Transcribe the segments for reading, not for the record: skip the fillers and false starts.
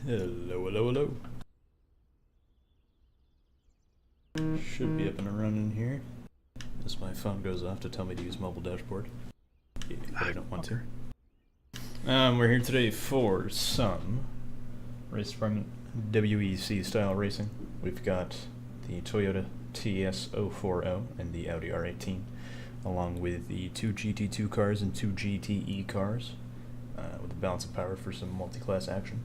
Hello, hello, hello. Should be up and running here. As my phone goes off to tell me to use mobile dashboard. Yeah, but I don't want to. We're here today for some race department WEC style racing. We've got the Toyota TS040 and the Audi R18, along with the two GT2 cars and two GTE cars, with a balance of power for some multi-class action.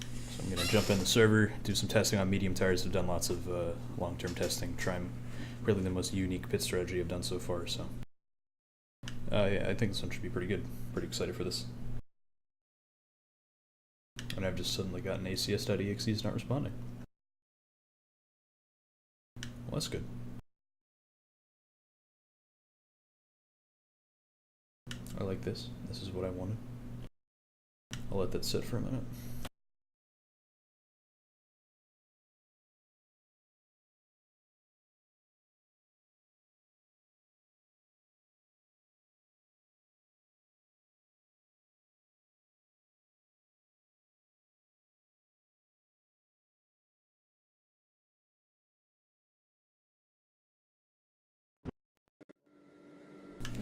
So I'm going to jump in the server, do some testing on medium tires. I've done lots of long-term testing, try really the most unique pit strategy I've done so far, so yeah, I think this one should be pretty good. Pretty excited for this. And I've just suddenly gotten ACS.exe is not responding. Well, that's good. I like this. This is what I wanted. I'll let that sit for a minute.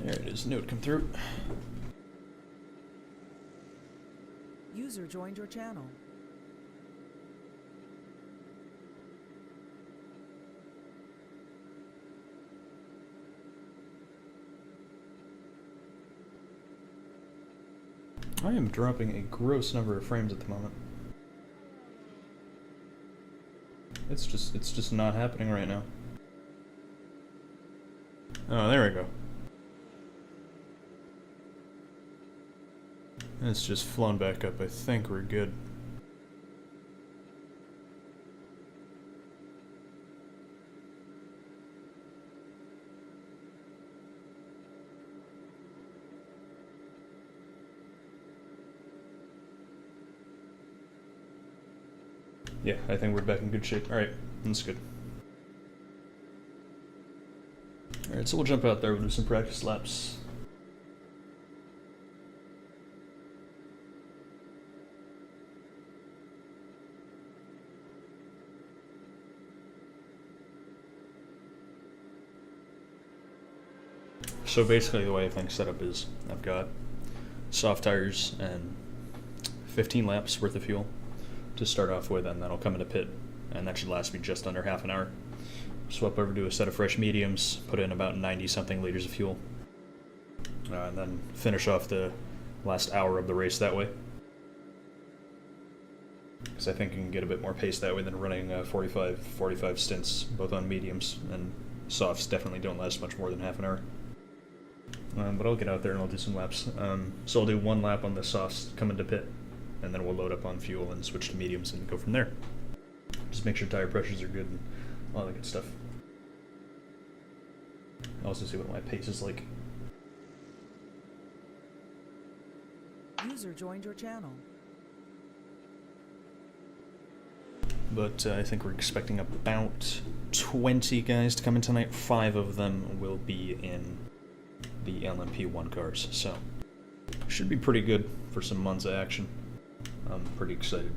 There it is, note come through. User joined your channel. I am dropping a gross number of frames at the moment. It's just not happening right now. Oh, there we go. It's just flown back up. I think we're good. Yeah, I think we're back in good shape. Alright, that's good. Alright, so we'll jump out there, we'll do some practice laps. So basically the way things set up is I've got soft tires and 15 laps worth of fuel to start off with, and that'll come into pit, and that should last me just under half an hour. Swap over to a set of fresh mediums, put in about 90 something liters of fuel, and then finish off the last hour of the race that way. Because I think you can get a bit more pace that way than running 45 stints, both on mediums, and softs definitely don't last much more than half an hour. But I'll get out there and I'll do some laps. So I'll do one lap on the softs, come into pit, and then we'll load up on fuel and switch to mediums and go from there. Just make sure tire pressures are good and all that good stuff. I'll also see what my pace is like. User joined your channel. But I think we're expecting about 20 guys to come in tonight. 5 of them will be in the LMP1 cars, so should be pretty good for some Monza action. I'm pretty excited.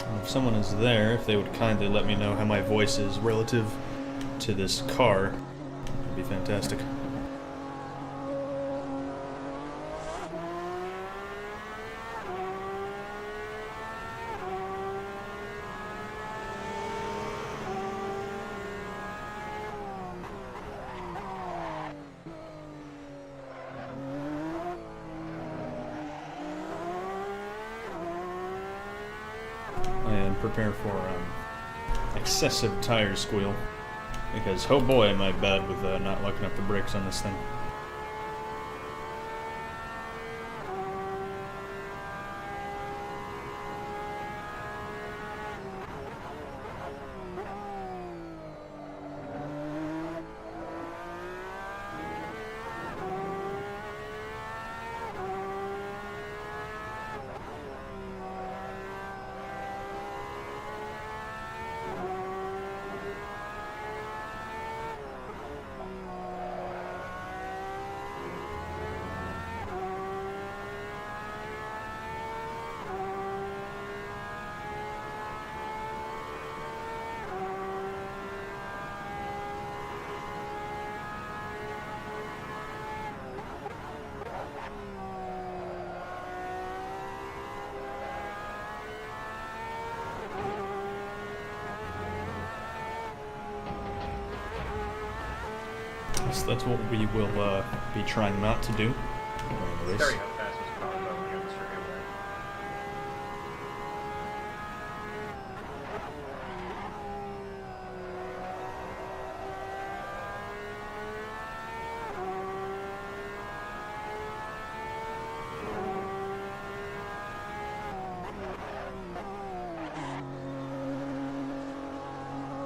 And if someone is there, if they would kindly let me know how my voice is relative to this car, that'd be fantastic. And prepare for excessive tire squeal, because oh boy am I bad with not locking up the brakes on this thing. that's what we will be trying not to do during the race. Very how fast this car going on the straightaway.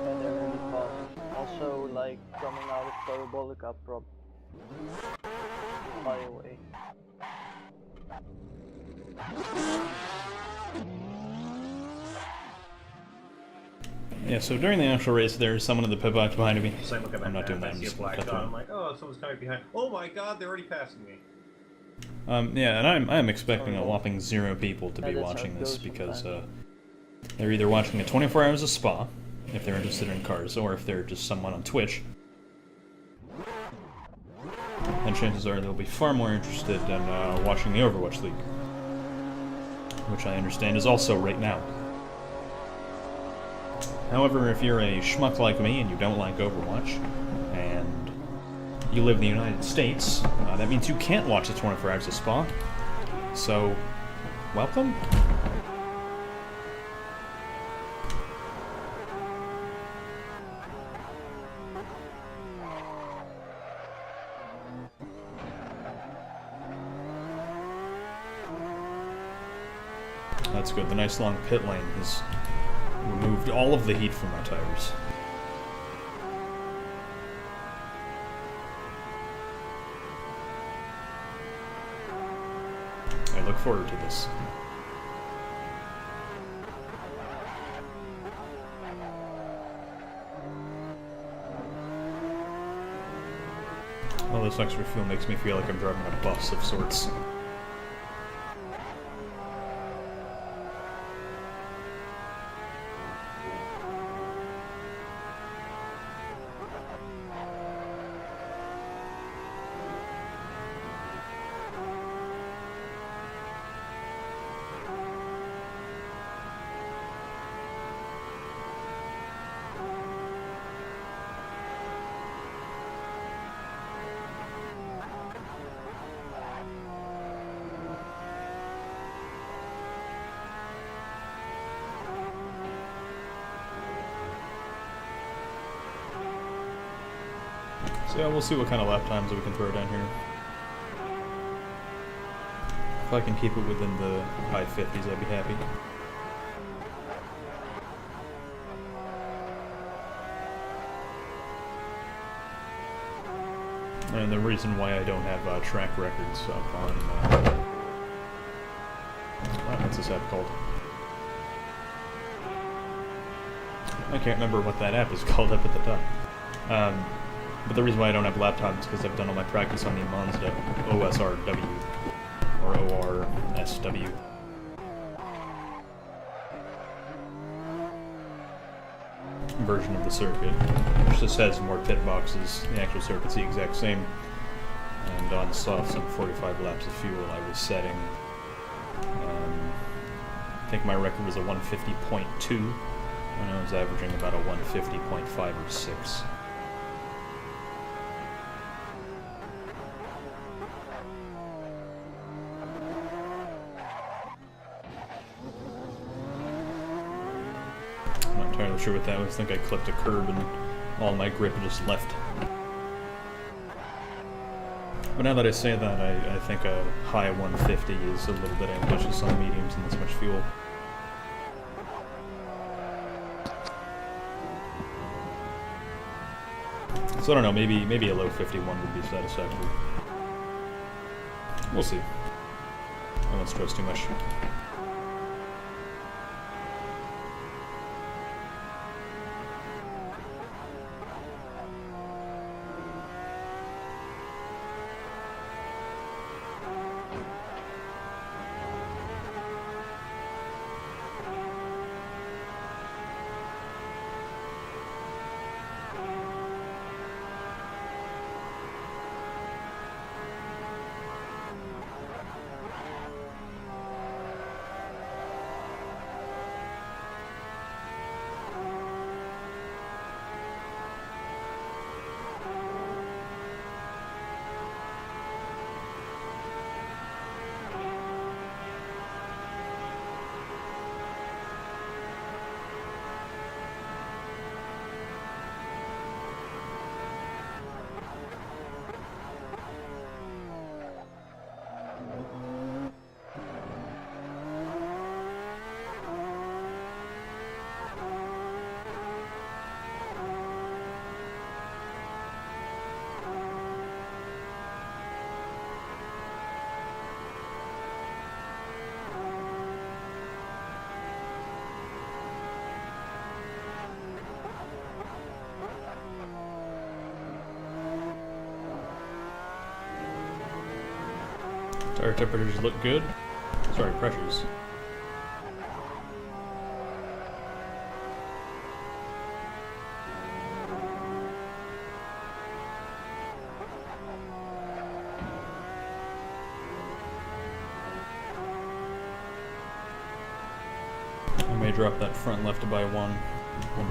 And they're really fast. Also, like coming out of Parabolica prop. By the way. Yeah, so during the actual race, there's someone in the pit box behind me. Just like look at I'm that not doing map, that. I I'm see a just gonna black cut dot. through. I'm like, oh, someone's coming behind. Oh my god, they're already passing me. Yeah, and I'm expecting a Oh. whopping 0 people to be Yeah, that's how watching it this goes because sometimes. they're either watching a 24 Hours of Spa, if they're interested in cars, or if they're just someone on Twitch. And chances are they'll be far more interested in watching the Overwatch League, which I understand is also right now. However, if you're a schmuck like me and you don't like Overwatch, and you live in the United States, that means you can't watch the 24 Hours of Spa. So, welcome. That's good. The nice long pit lane has removed all of the heat from my tires. I look forward to this. Well, this extra fuel makes me feel like I'm driving a bus of sorts. So yeah, we'll see what kind of lap times we can throw down here. If I can keep it within the high 50s, I'd be happy. And the reason why I don't have track records up on... what's this app called? I can't remember what that app is called up at the top. But the reason why I don't have laptops is because I've done all my practice on the Monza OSRW, or ORSW. Version of the circuit, which just has more pit boxes. The actual circuit's the exact same. And on softs and 45 laps of fuel, I was setting, I think my record was a 150.2, and I was averaging about a 150.5 or 6. I'm not entirely sure what that was. I think I clipped a curb and all my grip just left. But now that I say that, I think a high 150 is a little bit ambitious on mediums and this much fuel. So I don't know, maybe a low 51 would be satisfactory. We'll see. I won't stress too much. Air temperatures look good. Sorry, pressures. I may drop that front left by 1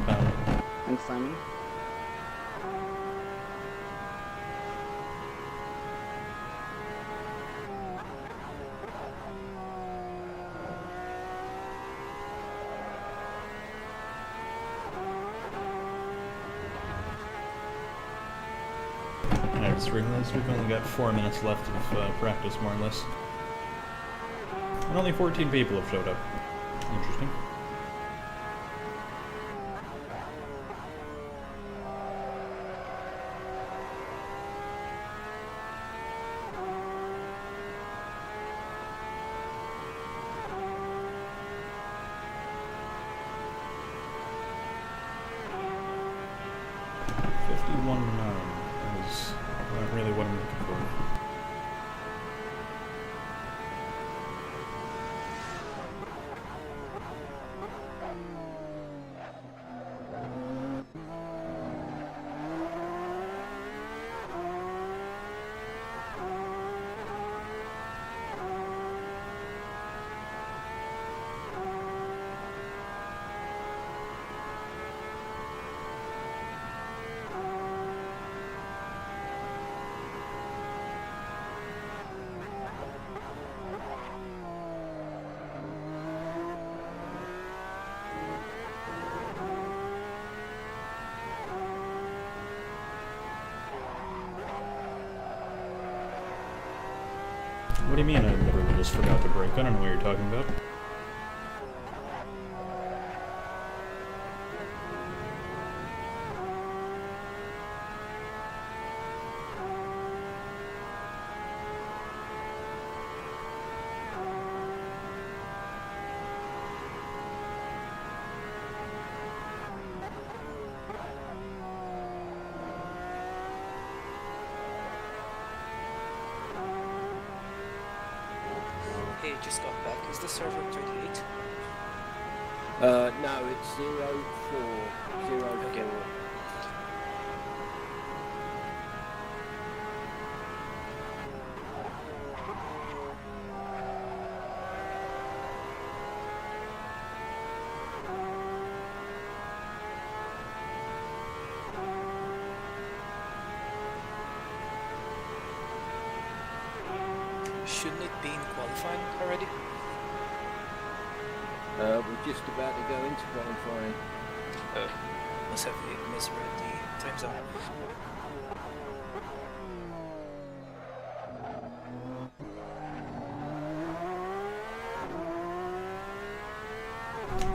pound. Thanks, Simon. I just realized we've only got 4 minutes left of practice, more or less. And only 14 people have showed up. Interesting. Is not really what I'm looking for. What do you mean I literally just forgot to brake? I don't know what you're talking about. Hey, just got back. Is the server 38? No, it's 0404. Okay. Shouldn't it be in qualifying already? We're just about to go into qualifying. Must have misread the time zone.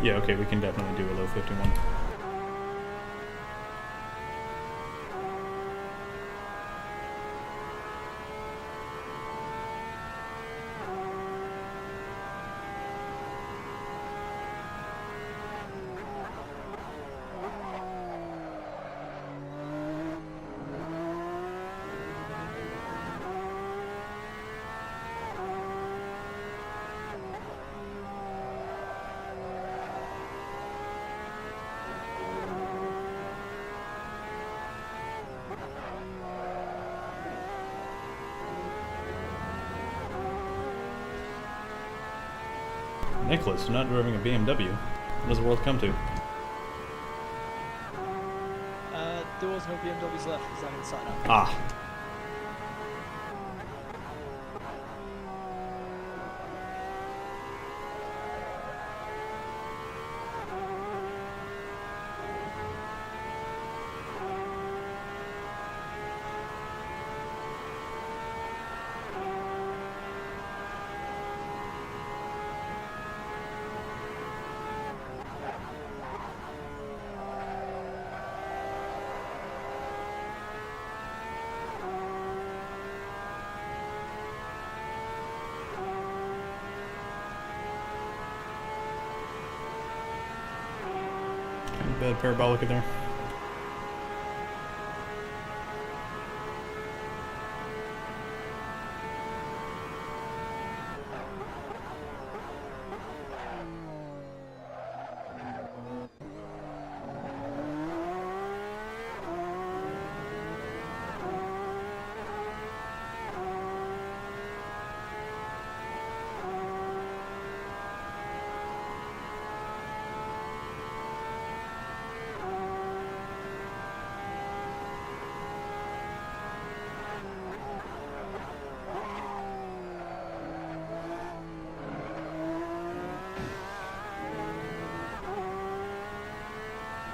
Yeah, okay, we can definitely do a low 51. Nicholas, not driving a BMW. What does the world come to? There was no BMWs left because I didn't sign up. Ah. Bad parabolic in there.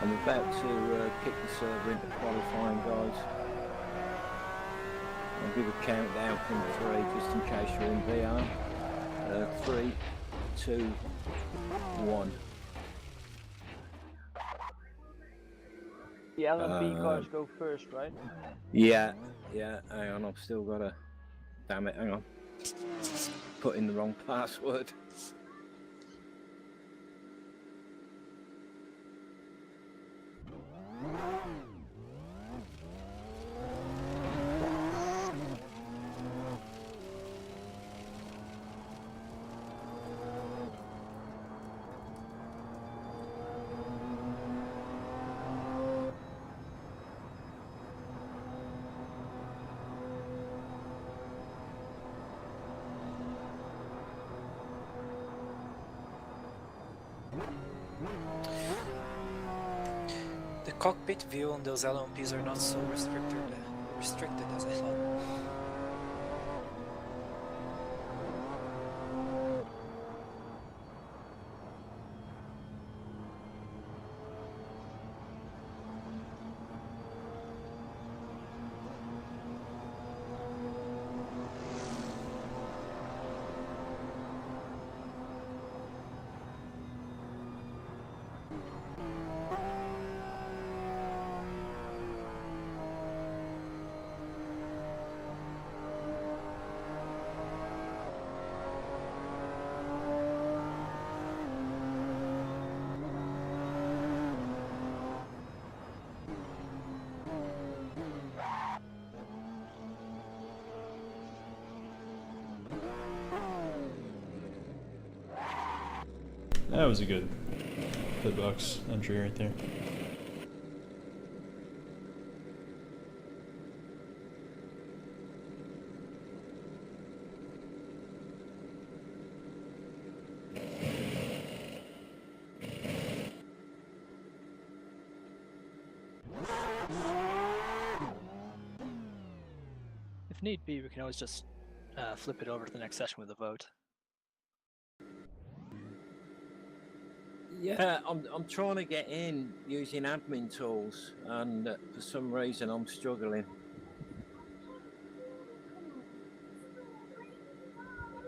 I'm about to kick the server into qualifying, guys. I'll give a countdown from 3 just in case you're in VR. 3, 2, 1. The LMP cars go first, right? Yeah, hang on, I've still got a... Damn it, hang on. Put in the wrong password. The cockpit view on those LMPs are not so restricted as I thought. That was a good pit box entry right there. If need be, we can always just flip it over to the next session with a vote. Yeah, I'm trying to get in using admin tools, and for some reason I'm struggling.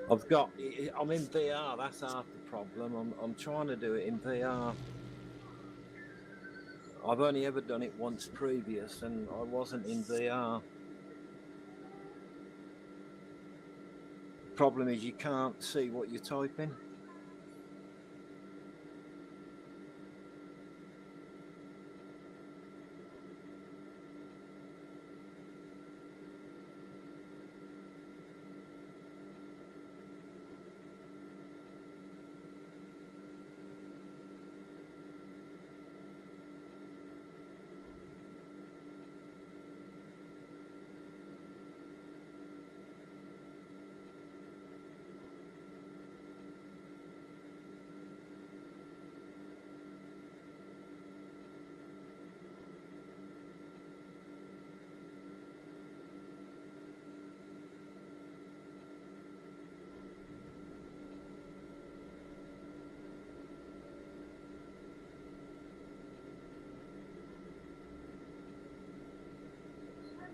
I'm in VR, that's half the problem. I'm trying to do it in VR. I've only ever done it once previous, and I wasn't in VR. Problem is you can't see what you're typing.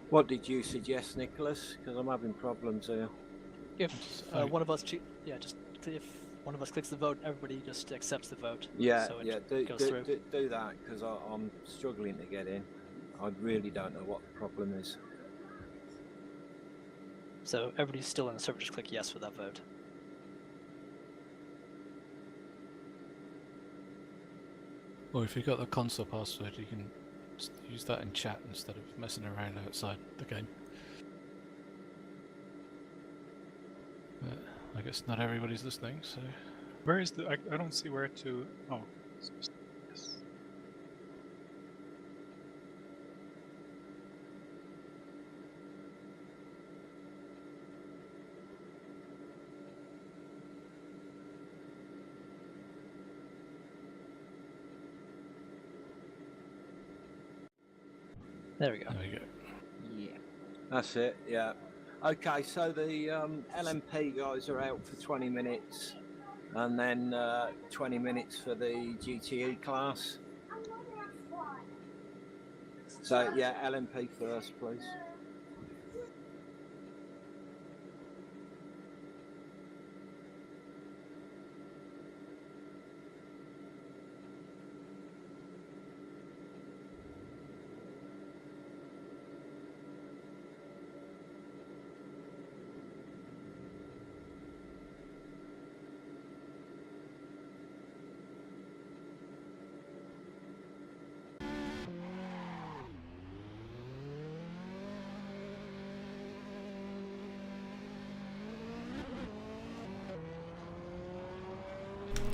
What did you suggest, Nicholas? Because I'm having problems here. If one of us, just if one of us clicks the vote, everybody just accepts the vote. Yeah, so yeah, it goes through. do that, because I'm struggling to get in. I really don't know what the problem is. So everybody's still in the server, just click yes for that vote. Or if you've got the console password, you can just use that in chat instead of messing around outside the game. But I guess not everybody's listening, so... Where is the... I don't see where to... Oh. Yes. There we go. There we go. Yeah. That's it, yeah. Okay, so the LMP guys are out for 20 minutes, and then 20 minutes for the GTE class. So yeah, LMP first, please.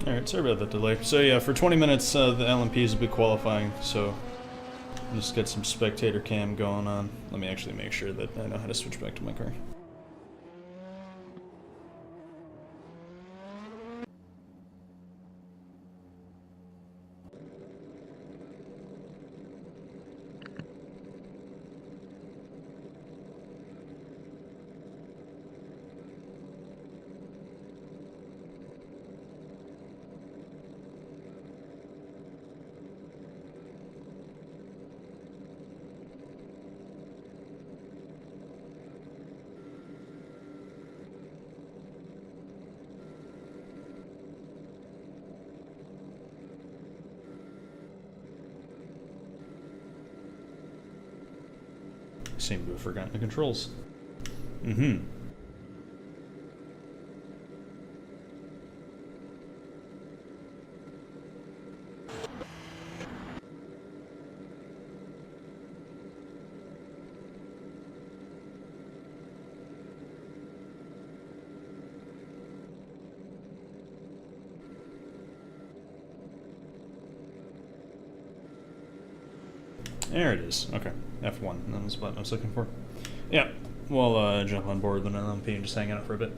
Alright, sorry about that delay. So yeah, for 20 minutes the LMPs will be qualifying, so just get some spectator cam going on. Let me actually make sure that I know how to switch back to my car. Seem to have forgotten the controls. Mm-hmm. There it is. Okay. F1. That was the button I was looking for. Yeah. We'll jump on board with an LMP and just hang out for a bit.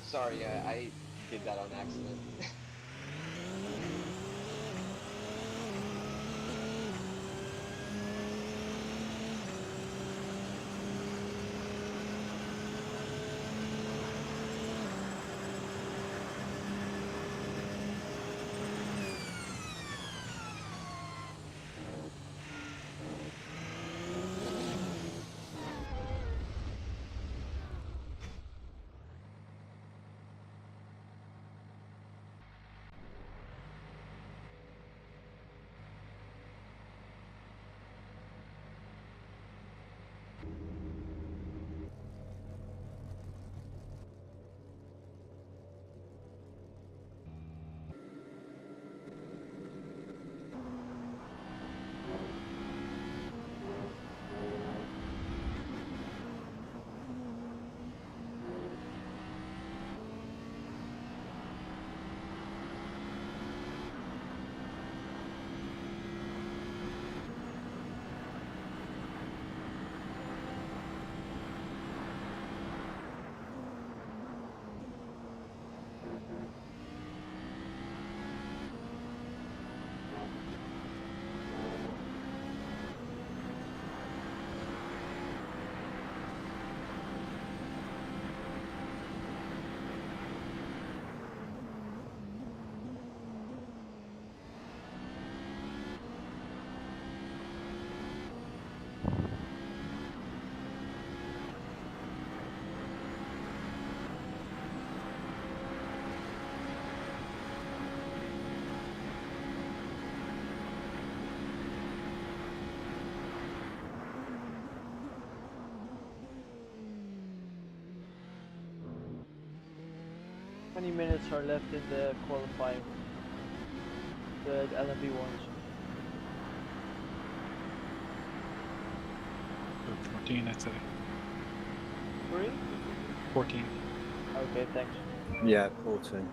Sorry, I did that on accident. 20 minutes are left in the qualifying. The LMB ones. 14, I'd say. 3? 14. Okay, thanks. Yeah, 14.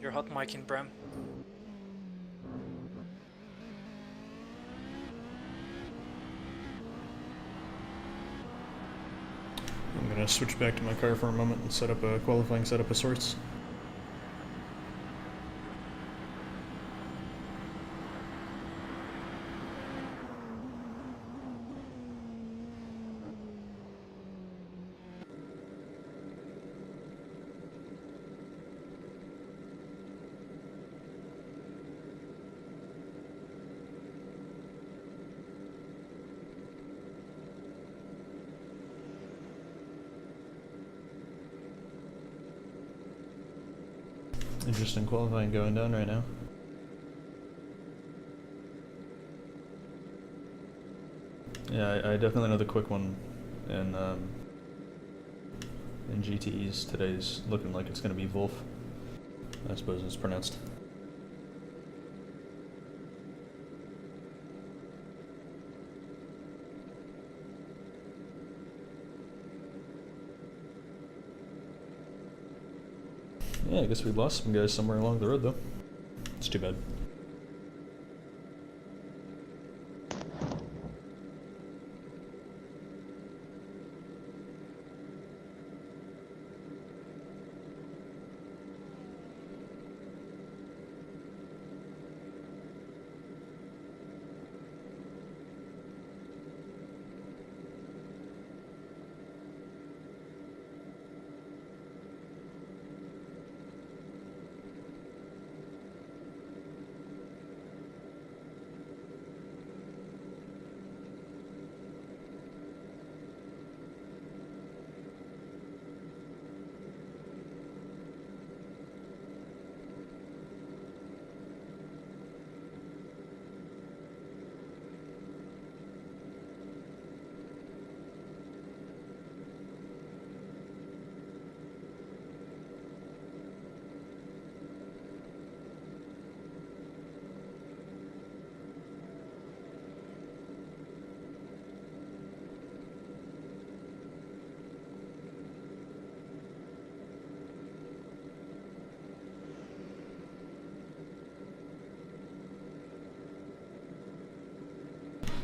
You're hot micing, Bram. I'm gonna switch back to my car for a moment and set up a qualifying setup of sorts. Interesting qualifying going down right now. Yeah, I definitely know the quick one in GTEs today's looking like it's going to be Wolf. I suppose it's pronounced. Yeah, I guess we lost some guys somewhere along the road, though. It's too bad.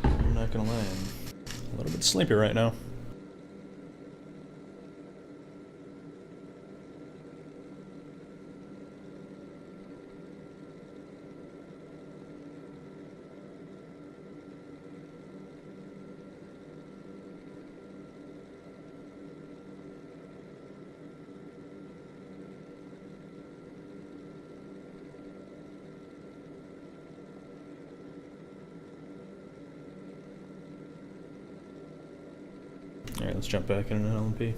I'm not gonna lie, I'm a little bit sleepy right now. Alright, let's jump back in an LMP.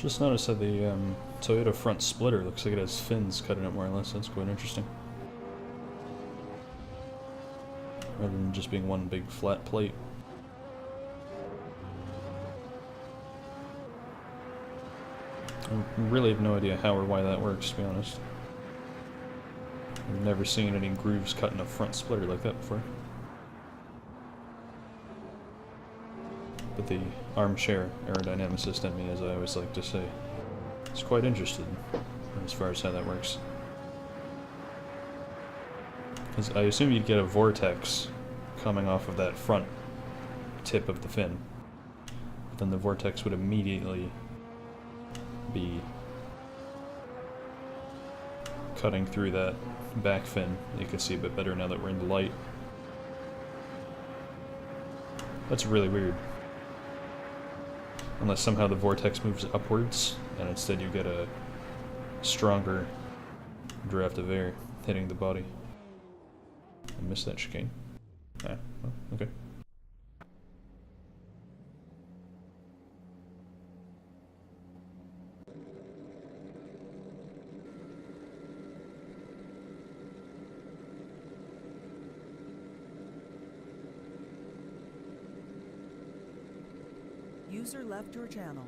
Just noticed that the Toyota front splitter looks like it has fins cutting it more or less. That's quite interesting. Rather than just being one big flat plate. I really have no idea how or why that works, to be honest. I've never seen any grooves cut in a front splitter like that before. But the armchair aerodynamicist in me, as I always like to say, is quite interested as far as how that works. Because I assume you'd get a vortex coming off of that front tip of the fin. But then the vortex would immediately be cutting through that back fin. You can see a bit better now that we're in the light. That's really weird. Unless somehow the vortex moves upwards, and instead you get a stronger draft of air hitting the body. I missed that chicane. Ah, well, okay. User left your channel.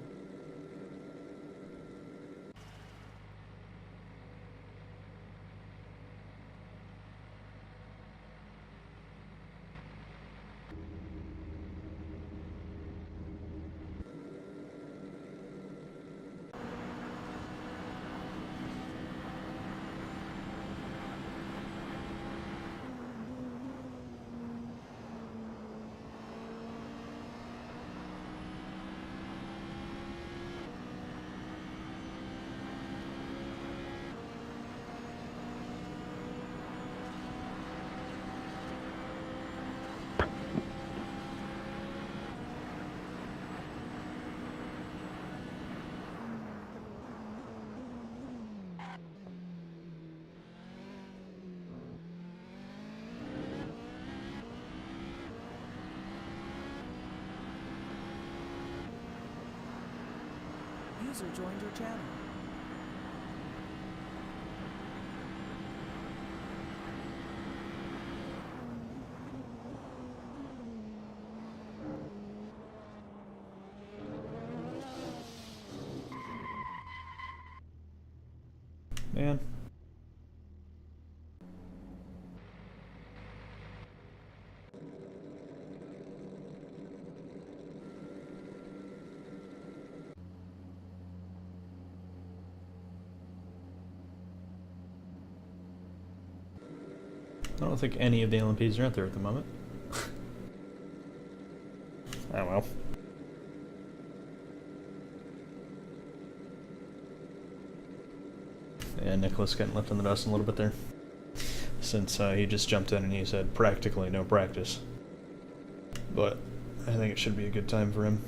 User joined your channel. Man. I don't think any of the LMPs are out there at the moment. Oh well. Yeah, Nicholas getting left in the dust a little bit there. Since he just jumped in and he said practically no practice. But I think it should be a good time for him.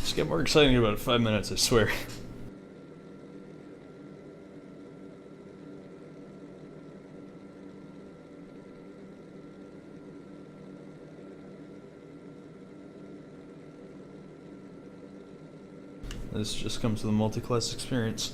Just get more exciting in about 5 minutes, I swear. This just comes with a multi-class experience.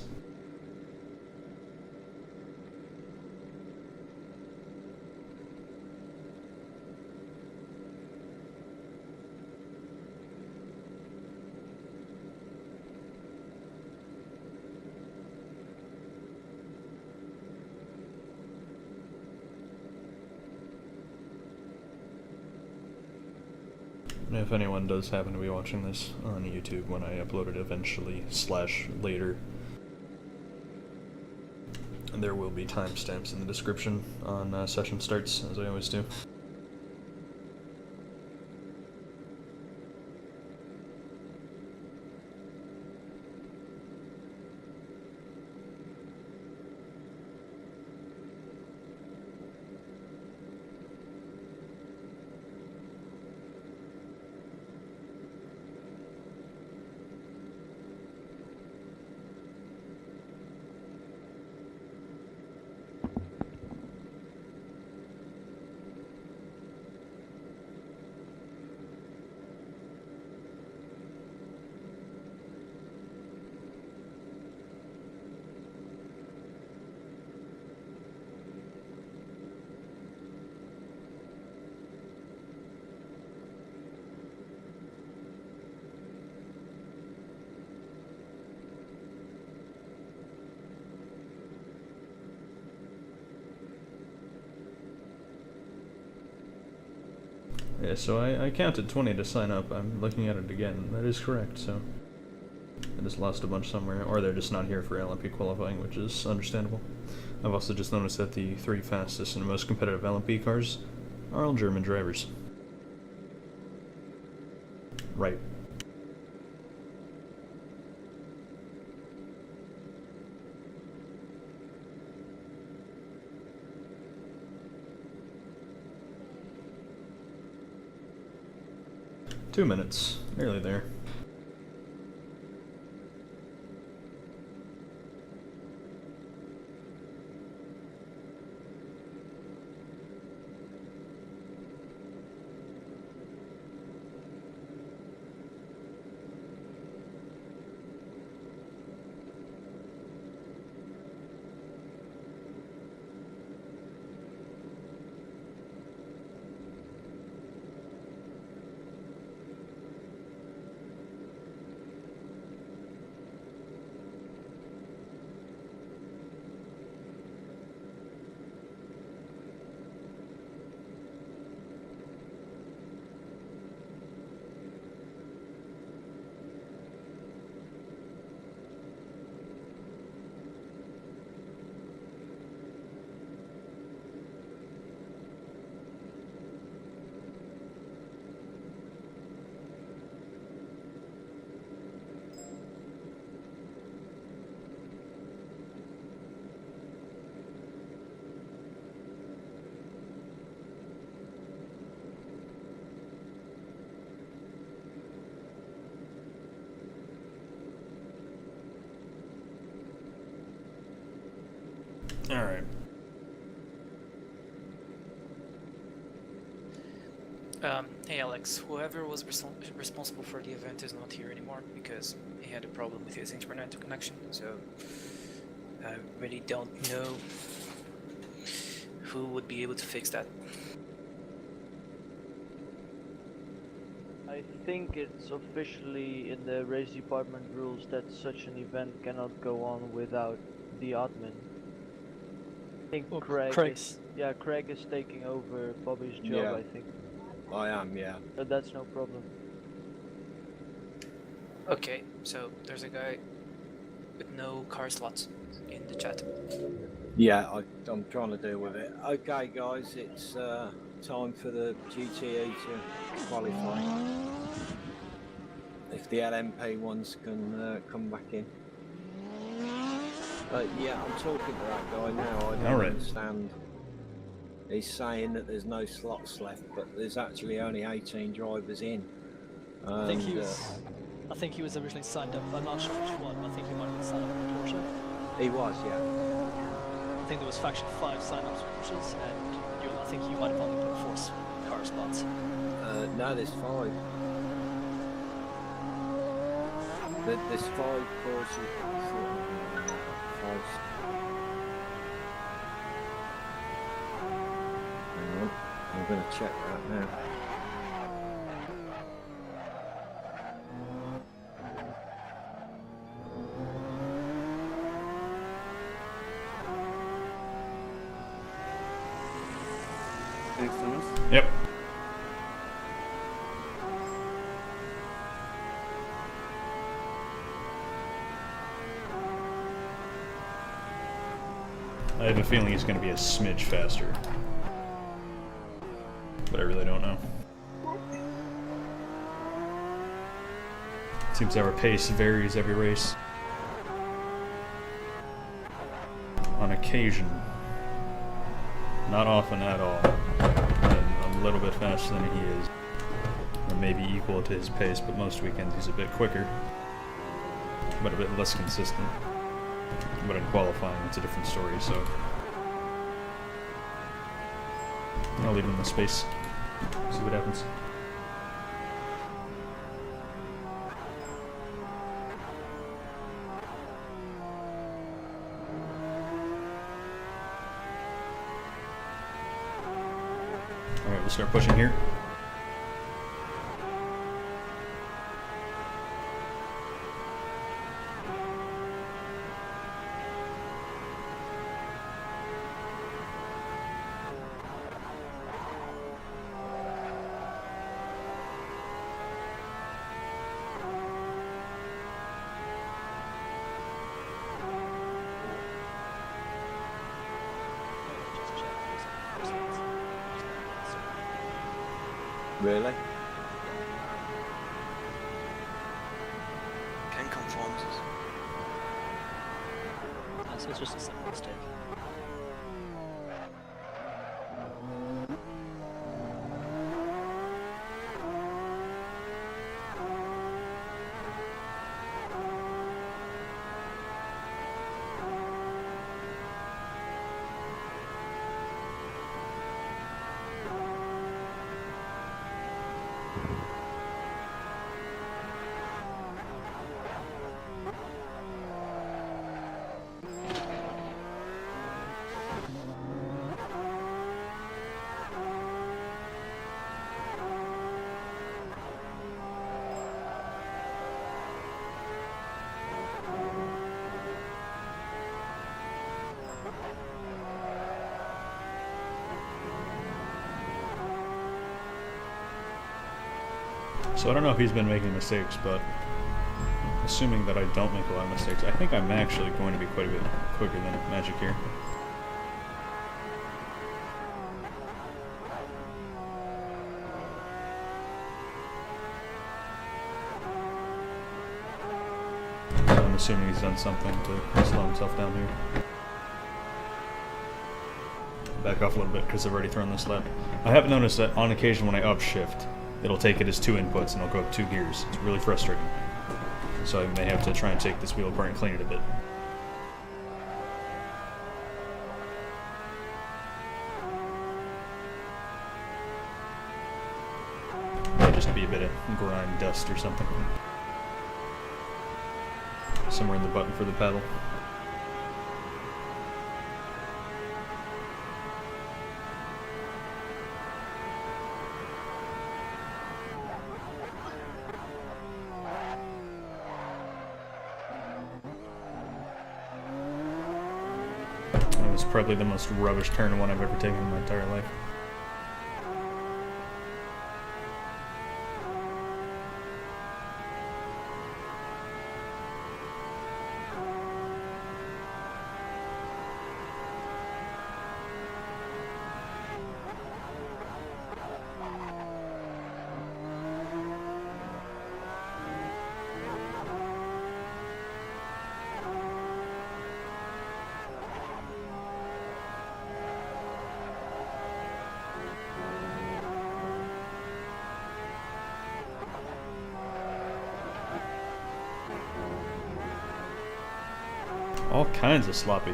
If anyone does happen to be watching this on YouTube when I upload it eventually / later, there will be timestamps in the description on session starts, as I always do. Yeah, so I counted 20 to sign up. I'm looking at it again. That is correct, so I just lost a bunch somewhere, or they're just not here for LMP qualifying, which is understandable. I've also just noticed that the 3 fastest and most competitive LMP cars are all German drivers. Right. Two minutes, nearly there. Alright. Hey Alex, whoever was responsible for the event is not here anymore because he had a problem with his internet connection, so I really don't know who would be able to fix that. I think it's officially in the race department rules that such an event cannot go on without the admin. I think Well, Craig Craig's. Craig is taking over Bobby's job, Yeah. I think. I am, yeah. But that's no problem. Okay, so there's a guy with no car slots in the chat. Yeah, I'm trying to deal with it. Okay, guys, it's time for the GTE to qualify. If the LMP ones can come back in. Yeah, I'm talking to that guy now. I don't understand. He's saying that there's no slots left, but there's actually only 18 drivers in. I think he was originally signed up. I'm not sure which one. I think he might have been signed up for Porsche. He was, yeah. I think there was faction 5 sign-ups for Porsches, and I think you might have only put 4 car spots. No, there's 5. There's 5 Porsches. 5. Hang on, I'm going to check that now. Yep. I have a feeling he's going to be a smidge faster, but I really don't know. Seems our pace varies every race. On occasion. Not often at all. I'm a little bit faster than he is. Or maybe equal to his pace, but most weekends he's a bit quicker. But a bit less consistent. But in qualifying, it's a different story, so I'll leave him in the space. See what happens. Alright, we'll start pushing here. Really? Can conforms us. So it's just a simple mistake. So I don't know if he's been making mistakes, but assuming that I don't make a lot of mistakes, I think I'm actually going to be quite a bit quicker than Magic here. I'm assuming he's done something to slow himself down here. Back off a little bit because I've already thrown this lap. I have noticed that on occasion when I upshift, it'll take it as 2 inputs and it'll go up 2 gears. It's really frustrating. So I may have to try and take this wheel apart and clean it a bit. Might just be a bit of grind dust or something. Somewhere in the button for the pedal. It was probably the most rubbish turn one I've ever taken in my entire life. All kinds of sloppy.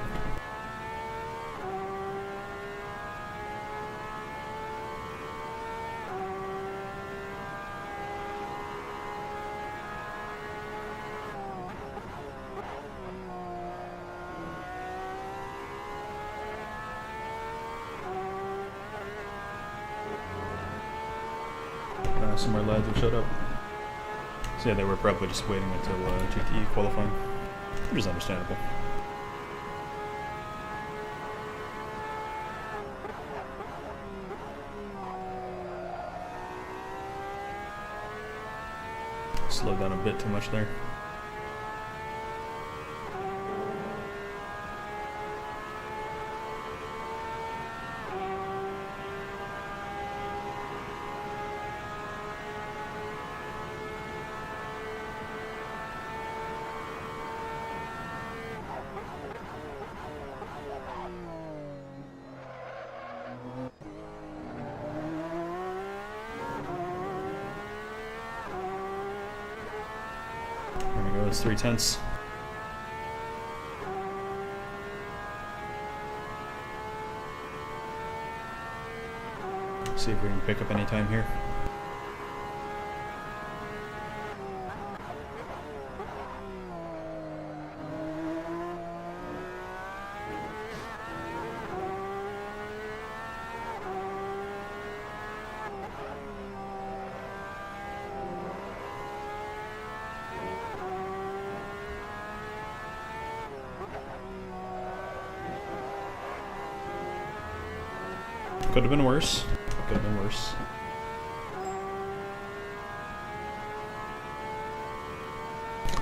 Some more lads have showed up. So yeah, they were probably just waiting until GTE qualifying, which is understandable. Slowed down a bit too much there. There we go, it's 3/10. See if we can pick up any time here. Could have been worse. Could have been worse.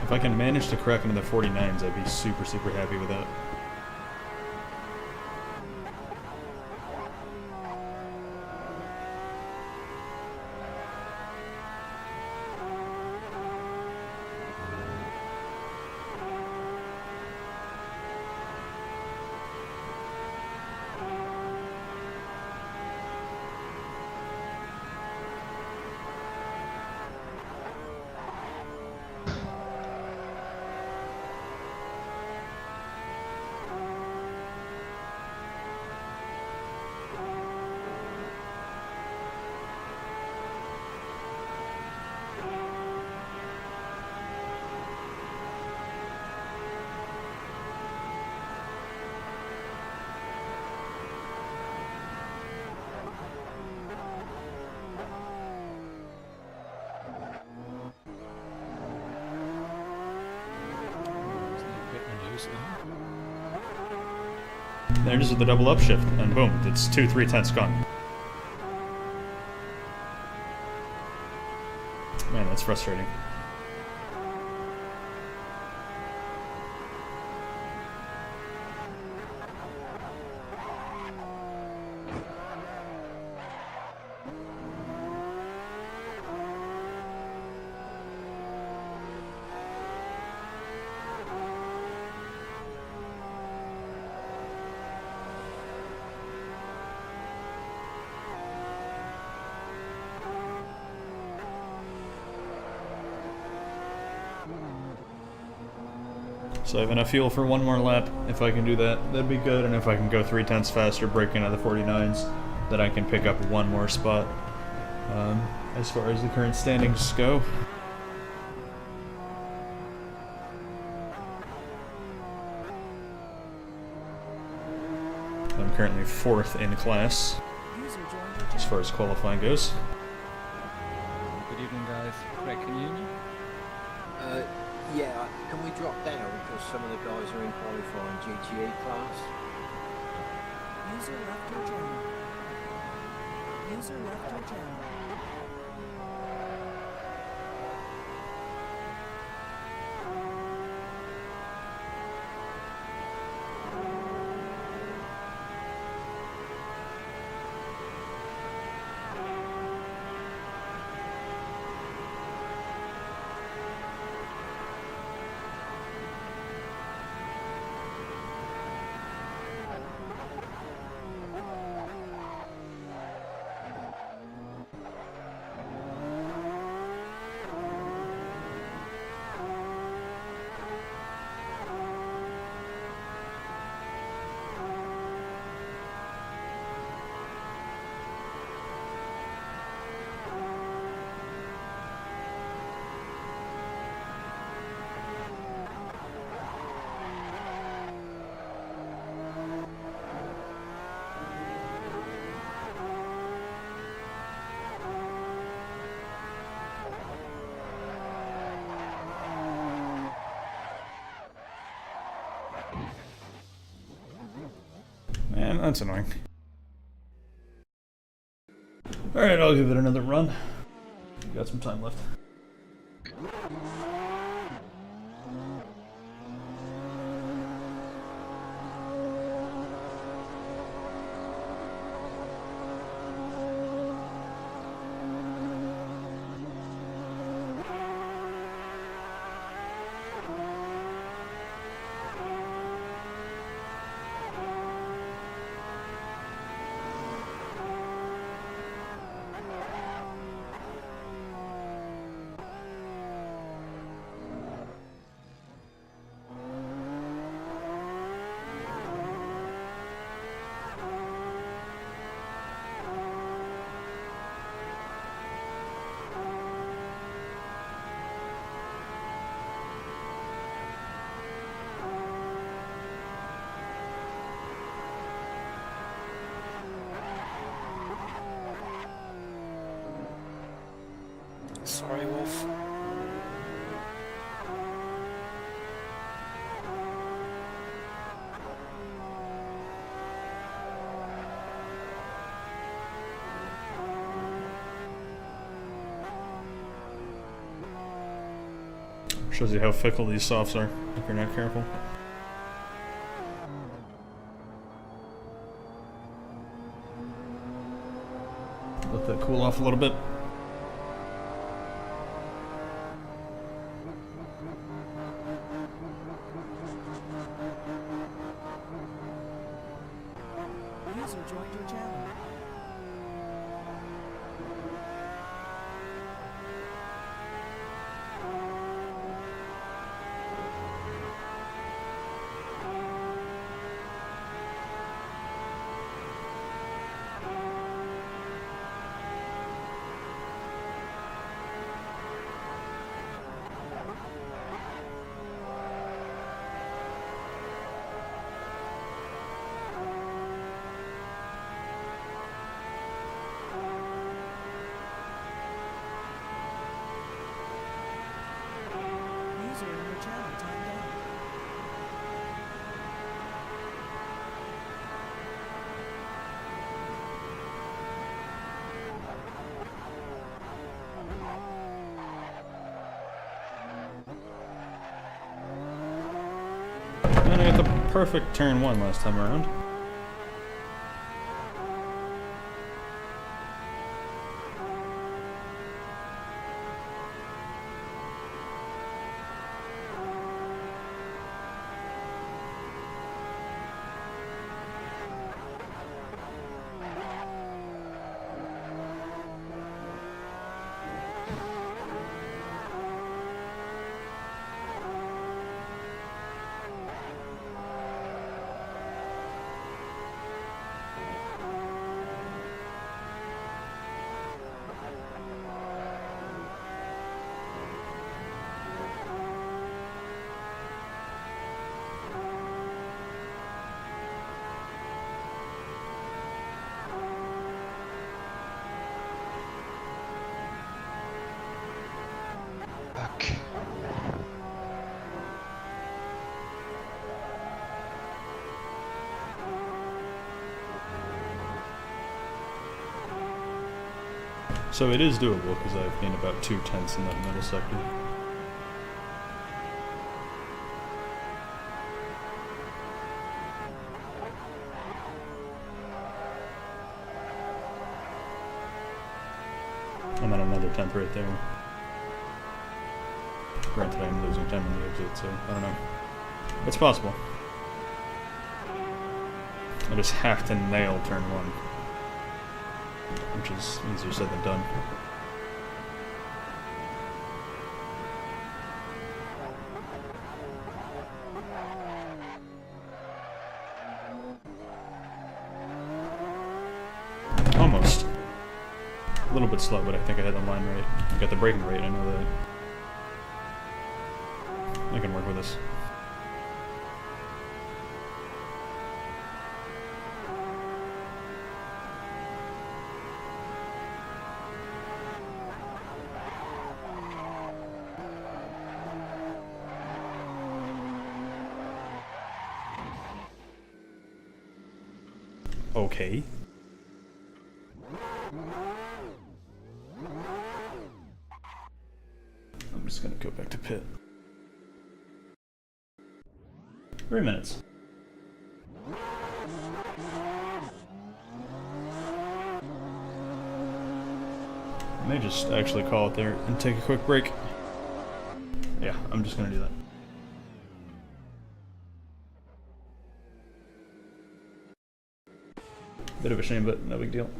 If I can manage to crack into the 49s, I'd be super, super happy with that. There's the double upshift, and boom, it's 2 3/10 gone. Man, that's frustrating. So I have enough fuel for one more lap. If I can do that, that'd be good. And if I can go 3/10 faster, break into the 49s, then I can pick up one more spot. As far as the current standings go. I'm currently 4th in class, as far as qualifying goes. Good evening, guys. Greg, can you hear me? Yeah, can we drop down because some of the guys are in qualifying GTE class? User left your channel. User left your channel. Man, that's annoying. Alright, I'll give it another run. Got some time left. Sorry, Wolf. Shows you how fickle these softs are if you're not careful. Let that cool off a little bit. User joined your channel. User in your channel timed out. And I got the perfect turn 1 last time around. Fuck. So it is doable because I've gained about 2/10 in that middle sector. And then another 10th right there. Granted, I'm losing time on the exit, so I don't know. It's possible. I just have to nail turn 1. Which is easier said than done. Almost. A little bit slow, but I think I had the line right. I got the braking right, I know that. I can work with this. Okay. I'm just gonna go back to pit. 3 minutes. I may just actually call it there and take a quick break. Yeah, I'm just gonna do that. Bit of a shame, but no big deal.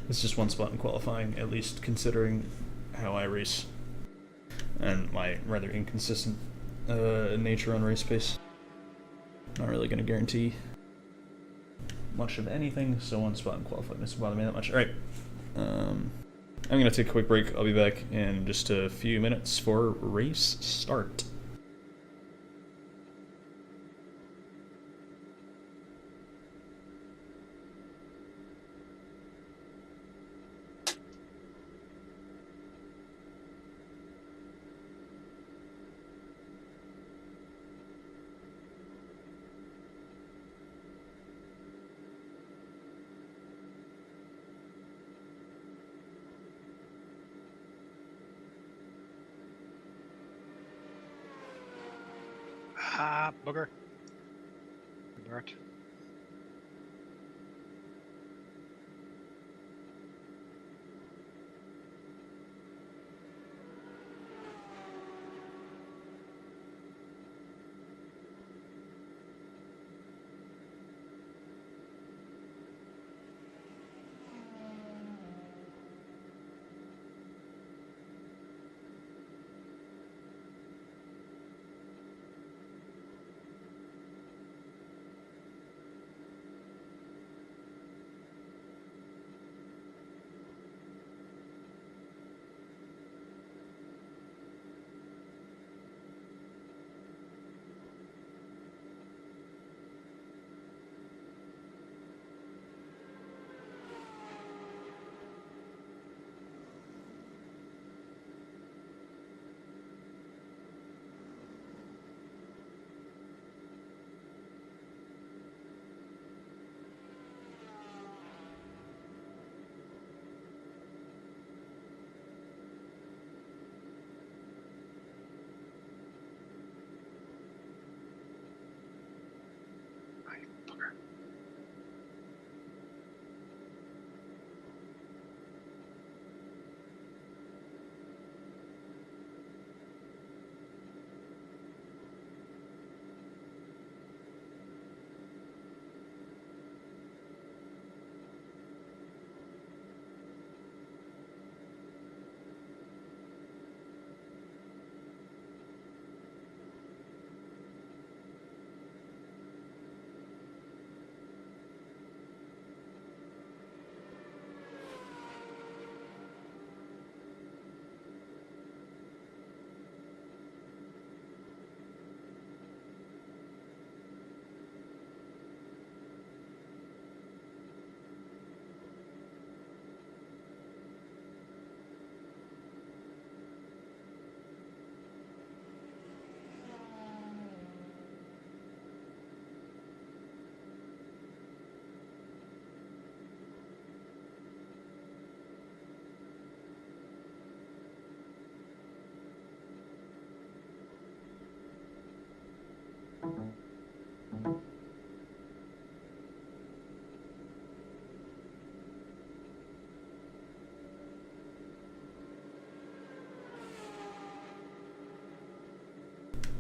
It's just one spot in qualifying, at least considering how I race and my rather inconsistent nature on race pace. Not really going to guarantee much of anything, so one spot in qualifying doesn't bother me that much. Alright, I'm going to take a quick break. I'll be back in just a few minutes for race start. Ah, bugger. Bert.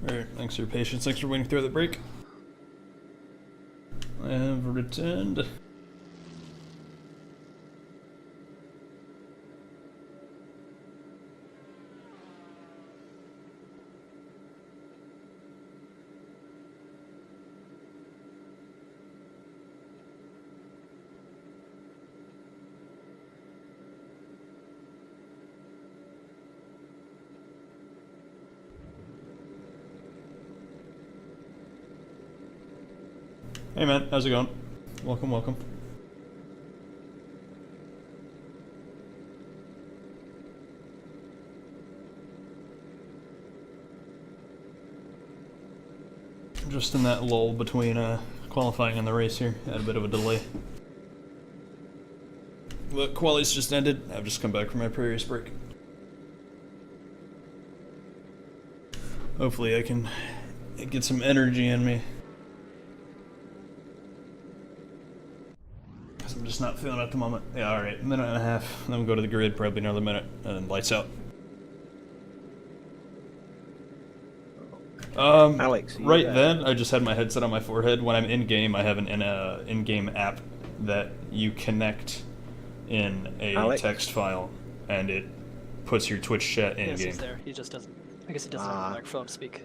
Alright, thanks for your patience. Thanks for waiting through the break. I have returned. Hey man, how's it going? Welcome, welcome. Just in that lull between qualifying and the race here. Had a bit of a delay. But quali's just ended. I've just come back from my previous break. Hopefully I can get some energy in me. I'm just not feeling it at the moment. Yeah, alright, minute and a half. Then we'll go to the grid, probably another minute, and then lights out. Alex, right then, I just had my headset on my forehead. When I'm in-game, I have an in-game app that you connect in a text file, and it puts your Twitch chat in-game. Yes, he's there. He just doesn't... I guess he doesn't have a microphone to speak.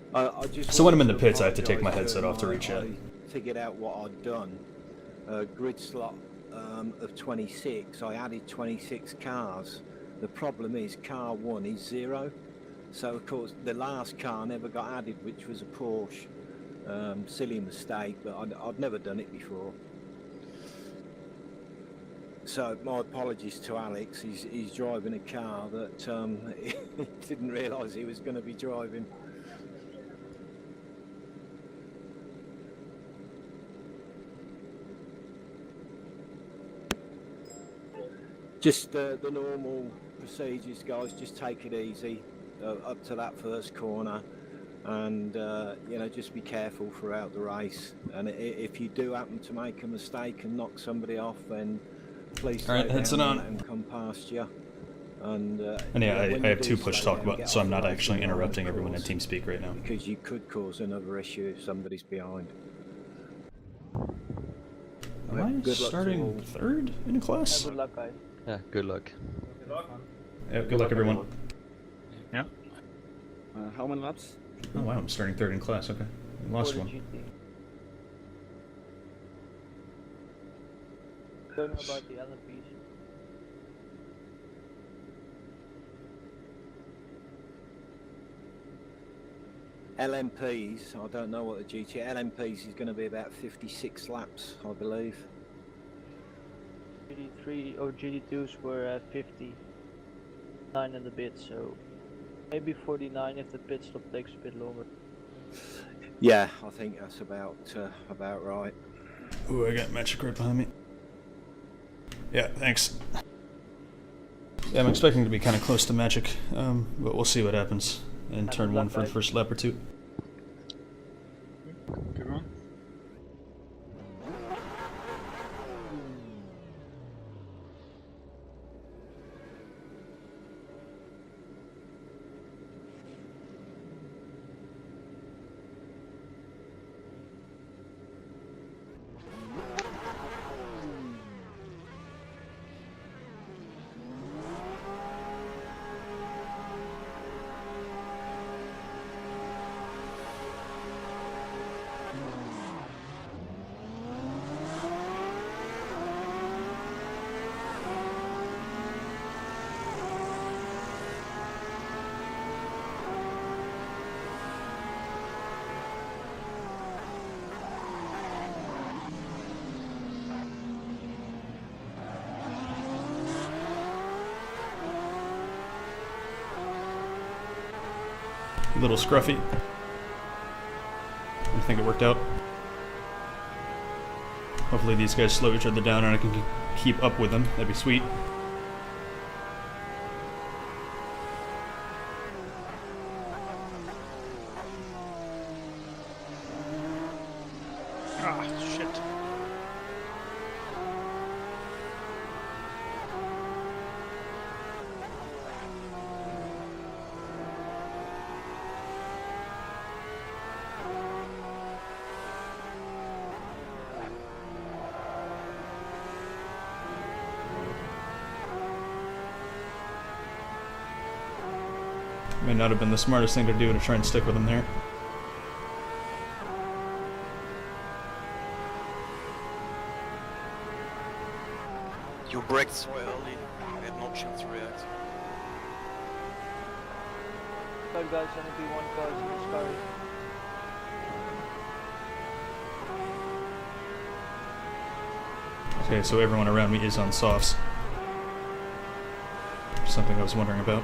So when I'm in the pits, I have to take my headset off to reach out. I figured out what I'd done. Grid slot of 26, I added 26 cars. The problem is car 1 is 0. So of course the last car never got added, which was a Porsche. Silly mistake, but I'd never done it before. So my apologies to Alex. He's driving a car that he didn't realise he was going to be driving. Just the normal procedures, guys. Just take it easy up to that first corner. and you know, just be careful throughout the race. And if you do happen to make a mistake and knock somebody off, then please slow Alright, down heads and on. let them come past you. And yeah, when I you have do two push slow talk down, buttons, get so I'm off not the actually racing line, interrupting of everyone in course, TeamSpeak right now. because you could cause another issue if somebody's behind. Am I Good luck to starting all. third in class? Good luck, guys. Yeah, good luck. Good luck. Yeah, good luck, everyone. Yeah. How many laps? Oh wow, I'm starting third in class. Okay, lost For the one. GT. Don't know about the LMPs. LMPs, I don't know what the GT LMPs is going to be about 56 laps, I believe. GT3 or GT2s were at 59 in the bit, so maybe 49 if the pit stop takes a bit longer. Yeah, I think that's about right. Ooh, I got Magic right behind me. Yeah, thanks. Yeah, I'm expecting to be kind of close to Magic, but we'll see what happens in turn one for the first lap or two. Good one. A little scruffy. I think it worked out. Hopefully these guys slow each other down and I can keep up with them. That'd be sweet. Ah, shit. May not have been the smartest thing to do to try and stick with them there. You braked so early, I had no chance to react. Sorry guys, only one cars in this car. Okay, so everyone around me is on softs. Something I was wondering about.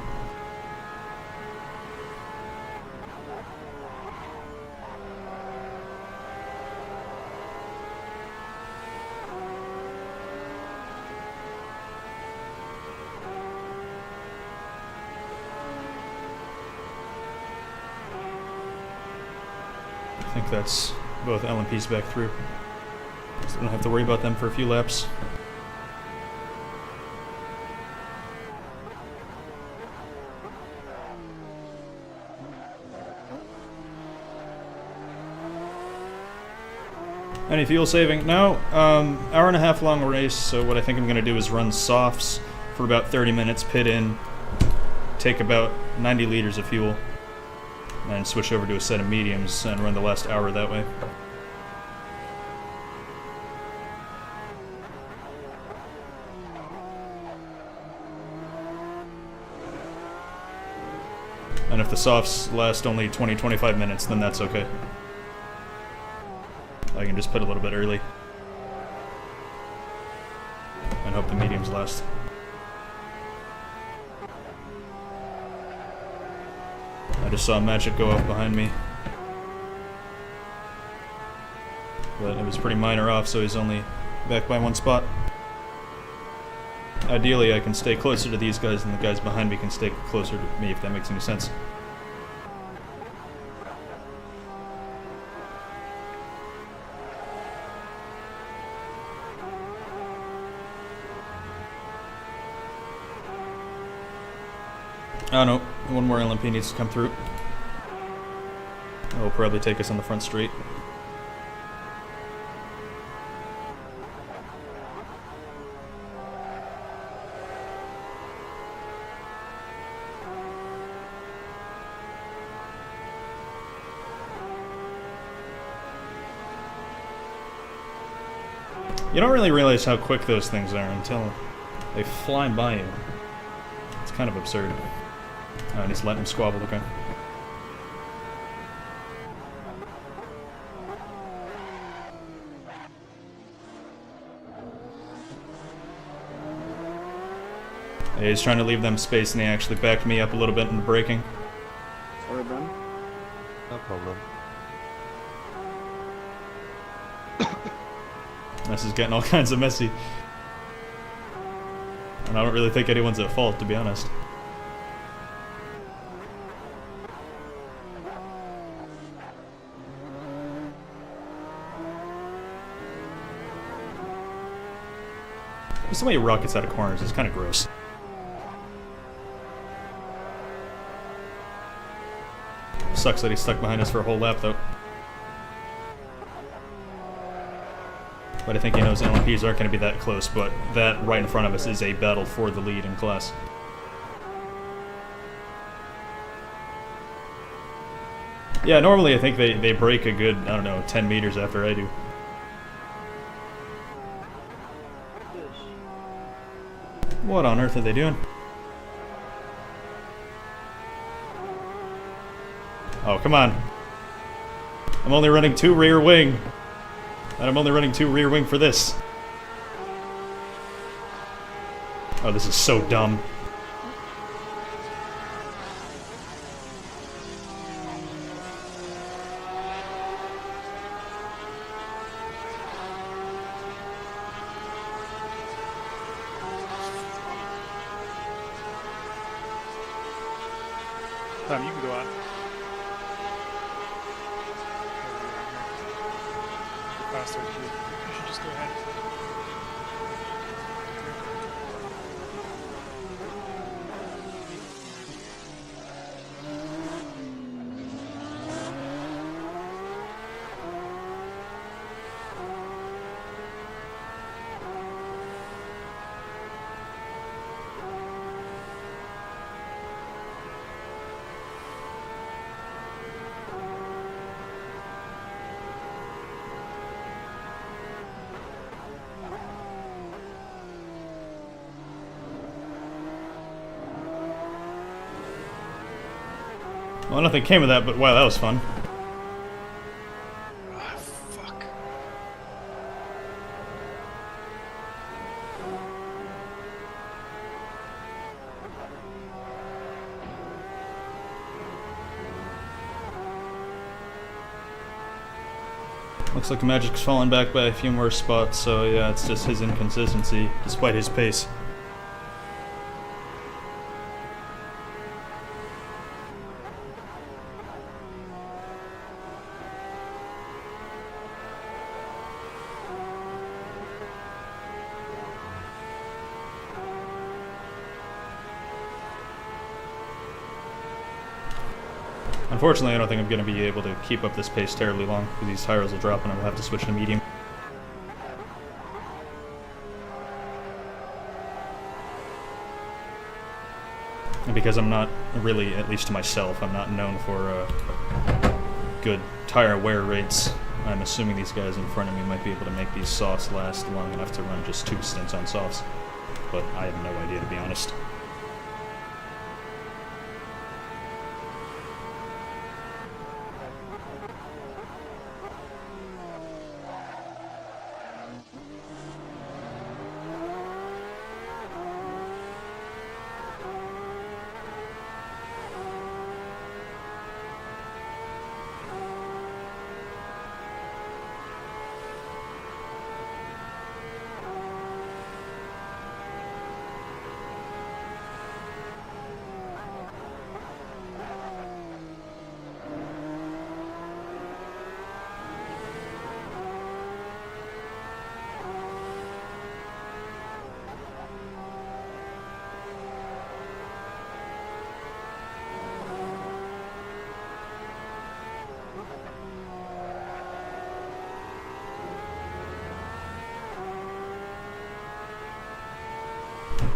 I think that's both LMPs back through. So I don't have to worry about them for a few laps. Any fuel saving? No. Hour and a half long race, so what I think I'm going to do is run softs for about 30 minutes, pit in, take about 90 liters of fuel, and switch over to a set of mediums and run the last hour that way. And if the softs last only 20-25 minutes, then that's okay. I can just put a little bit early and hope the mediums last. I just saw Magic go up behind me, but it was pretty minor off, so he's only back by one spot. Ideally, I can stay closer to these guys, and the guys behind me can stay closer to me, if that makes any sense. Oh no, one more LMP needs to come through. It'll probably take us on the front straight. You don't really realize how quick those things are until they fly by you. It's kind of absurd. Oh, and he's letting him squabble, okay. Yeah, he's trying to leave them space and he actually backed me up a little bit in braking. Sorry, Bram. No problem. This is getting all kinds of messy. And I don't really think anyone's at fault, to be honest. Just the way he rockets out of corners is kind of gross. Sucks that he's stuck behind us for a whole lap, though. But I think he knows LMPs aren't going to be that close, but that right in front of us is a battle for the lead in class. Yeah, normally I think they break a good, I don't know, 10 meters after I do. What on earth are they doing? Oh, come on. I'm only running 2 rear wing. And I'm only running 2 rear wing for this. Oh, this is so dumb. Tom, you can go on. Faster, you should just go ahead. Well, nothing came of that, but wow, that was fun. Ah, fuck. Looks like Magic's fallen back by a few more spots, so yeah, it's just his inconsistency, despite his pace. Unfortunately, I don't think I'm going to be able to keep up this pace terribly long, because these tires will drop and I will have to switch to medium. And because I'm not really, at least to myself, I'm not known for good tire wear rates, I'm assuming these guys in front of me might be able to make these softs last long enough to run just 2 stints on softs. But I have no idea, to be honest.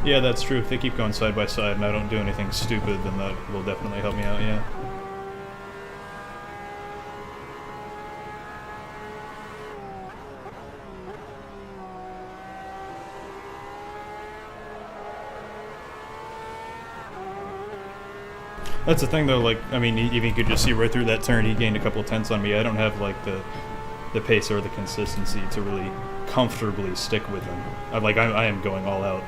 Yeah, that's true. If they keep going side by side and I don't do anything stupid, then that will definitely help me out, yeah. That's the thing though, like, I mean, even you could just see right through that turn, he gained a couple tenths on me. I don't have, like, the pace or the consistency to really comfortably stick with him. I am going all out.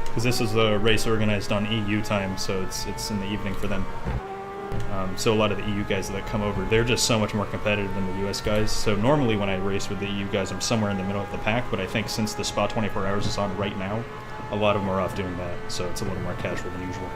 Because this is a race organized on EU time, so it's in the evening for them. So a lot of the EU guys that come over, they're just so much more competitive than the US guys. So normally when I race with the EU guys, I'm somewhere in the middle of the pack, but I think since the Spa 24 Hours is on right now, a lot of them are off doing that, so it's a little more casual than usual.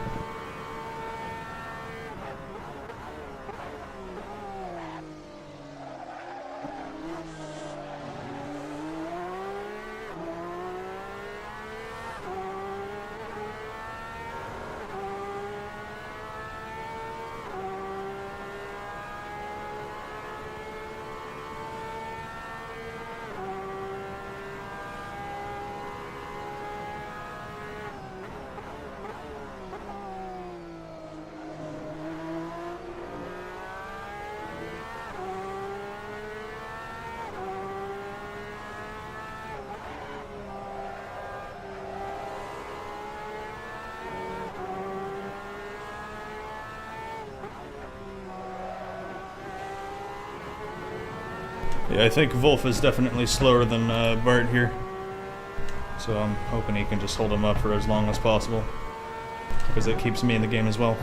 Yeah, I think Wolf is definitely slower than Bart here. So I'm hoping he can just hold him up for as long as possible. Because it keeps me in the game as well.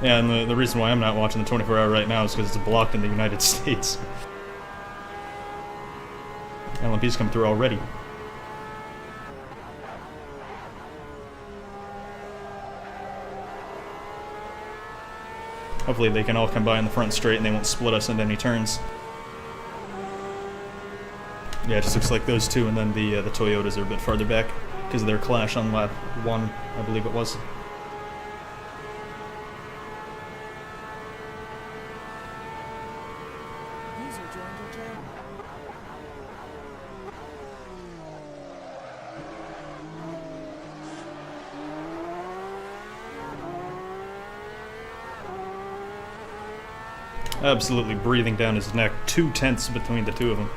Yeah, and the reason why I'm not watching the 24-hour right now is because it's blocked in the United States. LMP's come through already. Hopefully they can all come by in the front straight and they won't split us into any turns. Yeah, it just looks like those two and then the Toyotas are a bit farther back because of their clash on lap 1, I believe it was. User joined your channel. Absolutely breathing down his neck. 2 tenths between the two of them.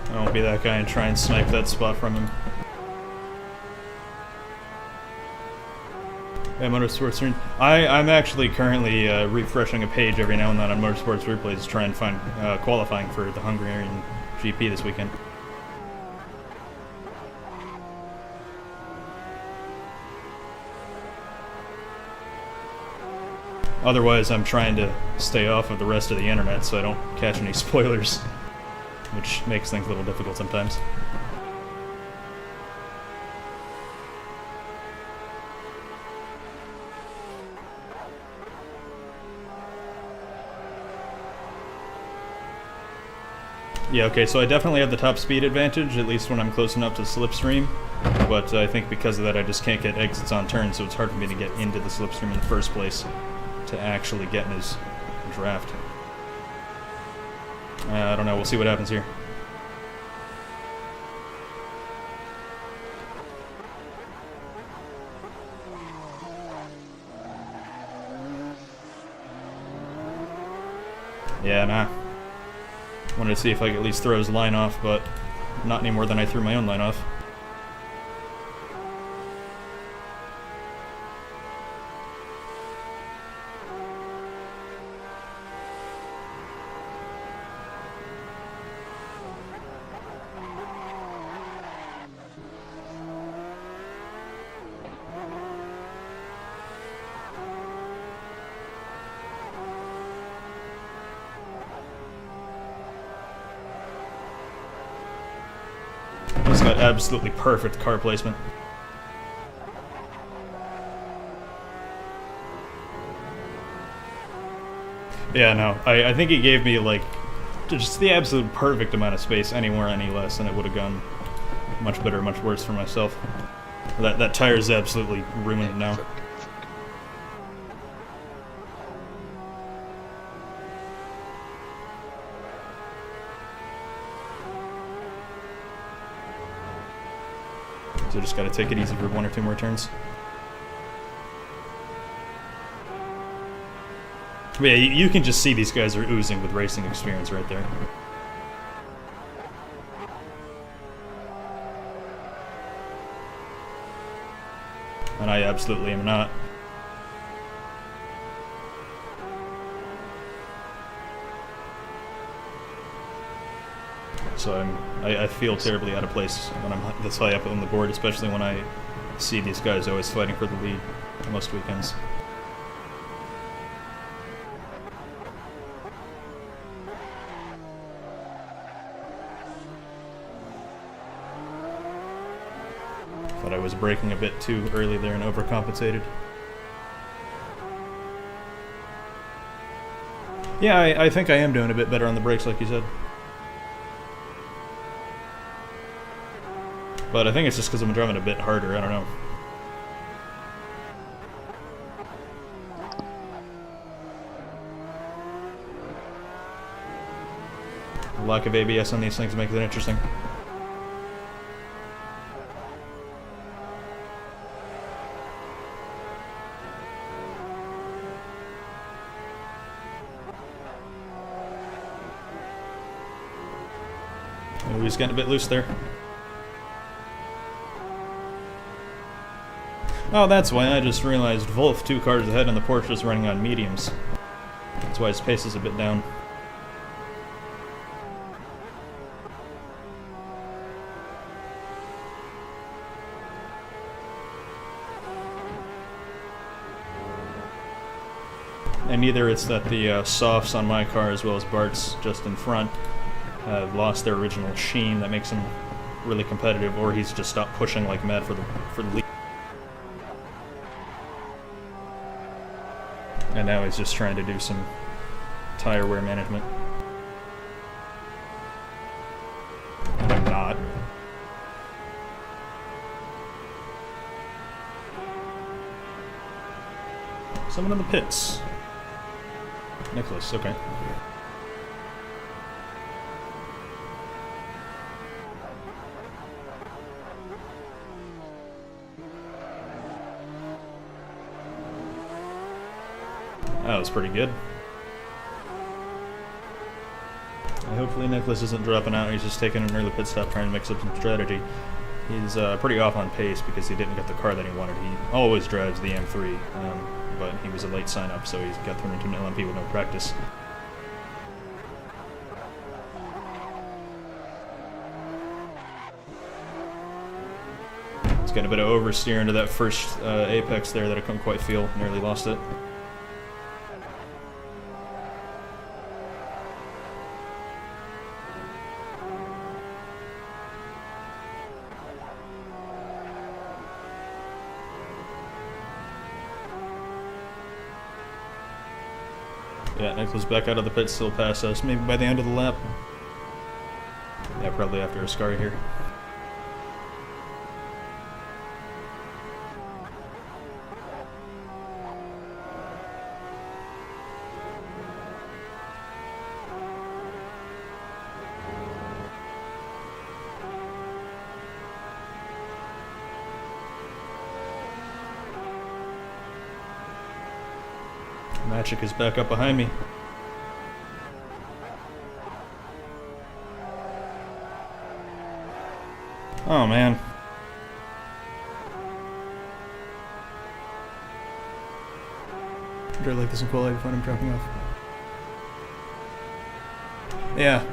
I won't be that guy and try and snipe that spot from him. Yeah, Motorsports Turn. I'm actually currently refreshing a page every now and then on Motorsports Replays to try and find qualifying for the Hungarian GP this weekend. Otherwise, I'm trying to stay off of the rest of the internet so I don't catch any spoilers, which makes things a little difficult sometimes. Yeah, okay, so I definitely have the top speed advantage, at least when I'm close enough to the slipstream, but I think because of that I just can't get exits on turns, so it's hard for me to get into the slipstream in the first place to actually get in his draft. I don't know, we'll see what happens here. Yeah, nah. Wanted to see if I could at least throw his line off, but not any more than I threw my own line off. He's got absolutely perfect car placement. Yeah, no, I think he gave me, like, just the absolute perfect amount of space anywhere any less, and it would have gone much better, much worse for myself. That tire's absolutely ruined now. So just gotta take it easy for 1 or 2 more turns. But yeah, you can just see these guys are oozing with racing experience right there. And I absolutely am not. So I feel terribly out of place when I'm this high up on the board, especially when I see these guys always fighting for the lead most weekends. Thought I was braking a bit too early there and overcompensated. Yeah, I think I am doing a bit better on the brakes, like you said. But I think it's just because I'm driving a bit harder, I don't know. The lack of ABS on these things makes it interesting. Oh, he's getting a bit loose there. Oh, that's why I just realized Wolf 2 cars ahead and the Porsche is running on mediums. That's why his pace is a bit down. And either it's that the softs on my car as well as Bart's just in front have lost their original sheen that makes them really competitive, or he's just stopped pushing like mad for the lead. And now he's just trying to do some tire wear management. And I'm not. Someone in the pits. Nicholas, okay. That was pretty good. Hopefully Nicholas isn't dropping out, he's just taking an early pit stop trying to mix up some strategy. He's pretty off on pace because he didn't get the car that he wanted. He always drives the M3, but he was a late sign-up, so he got thrown into an LMP with no practice. He's got a bit of oversteer into that first apex there that I couldn't quite feel, nearly lost it. Yeah, Nicholas back out of the pit, still past us. Maybe by the end of the lap. Yeah, probably after a scar here. Magic is back up behind me. Oh man. I like this in quality before I'm dropping off. Yeah.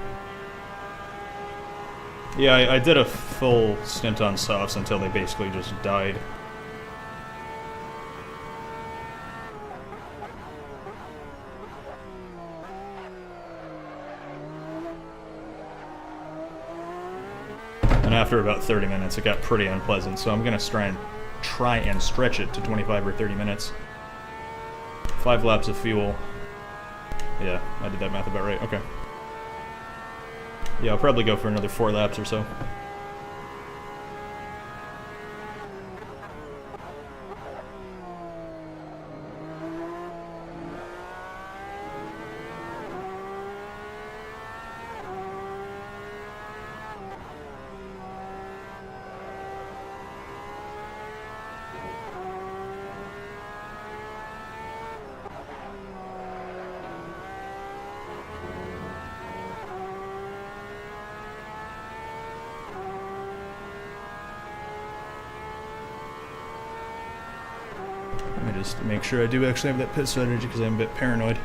Yeah, I did a full stint on softs until they basically just died. And after about 30 minutes, it got pretty unpleasant, so I'm gonna try and stretch it to 25 or 30 minutes. 5 laps of fuel. Yeah, I did that math about right. Okay. Yeah, I'll probably go for another 4 laps or so. Let me just make sure I do actually have that pit strategy because I'm a bit paranoid.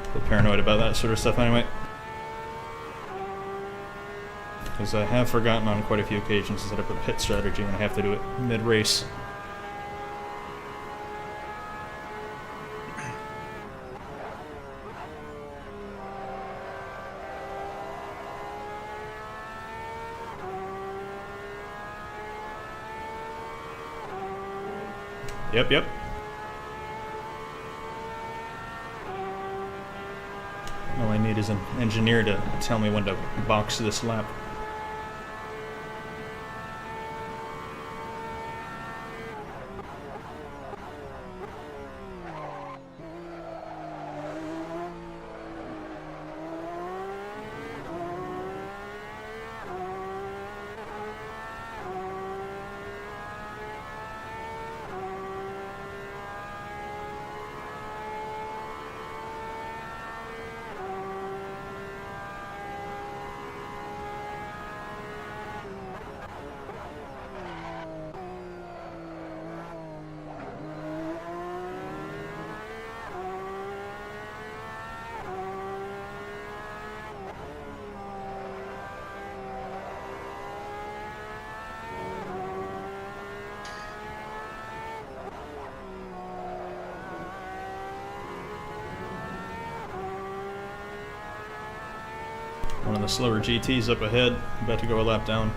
A bit paranoid about that sort of stuff anyway. Because I have forgotten on quite a few occasions to set up a pit strategy and I have to do it mid-race. Yep. All I need is an engineer to tell me when to box this lap. One of the slower GTs up ahead, about to go a lap down.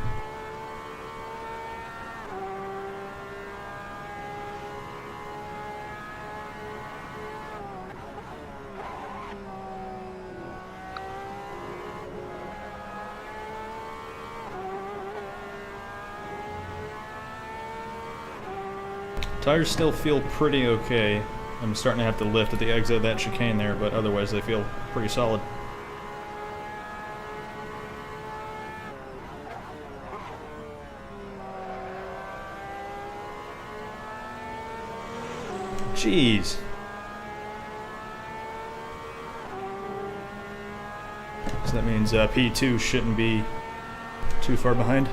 Tires still feel pretty okay. I'm starting to have to lift at the exit of that chicane there, but otherwise they feel pretty solid. Jeez. So that means P2 shouldn't be too far behind.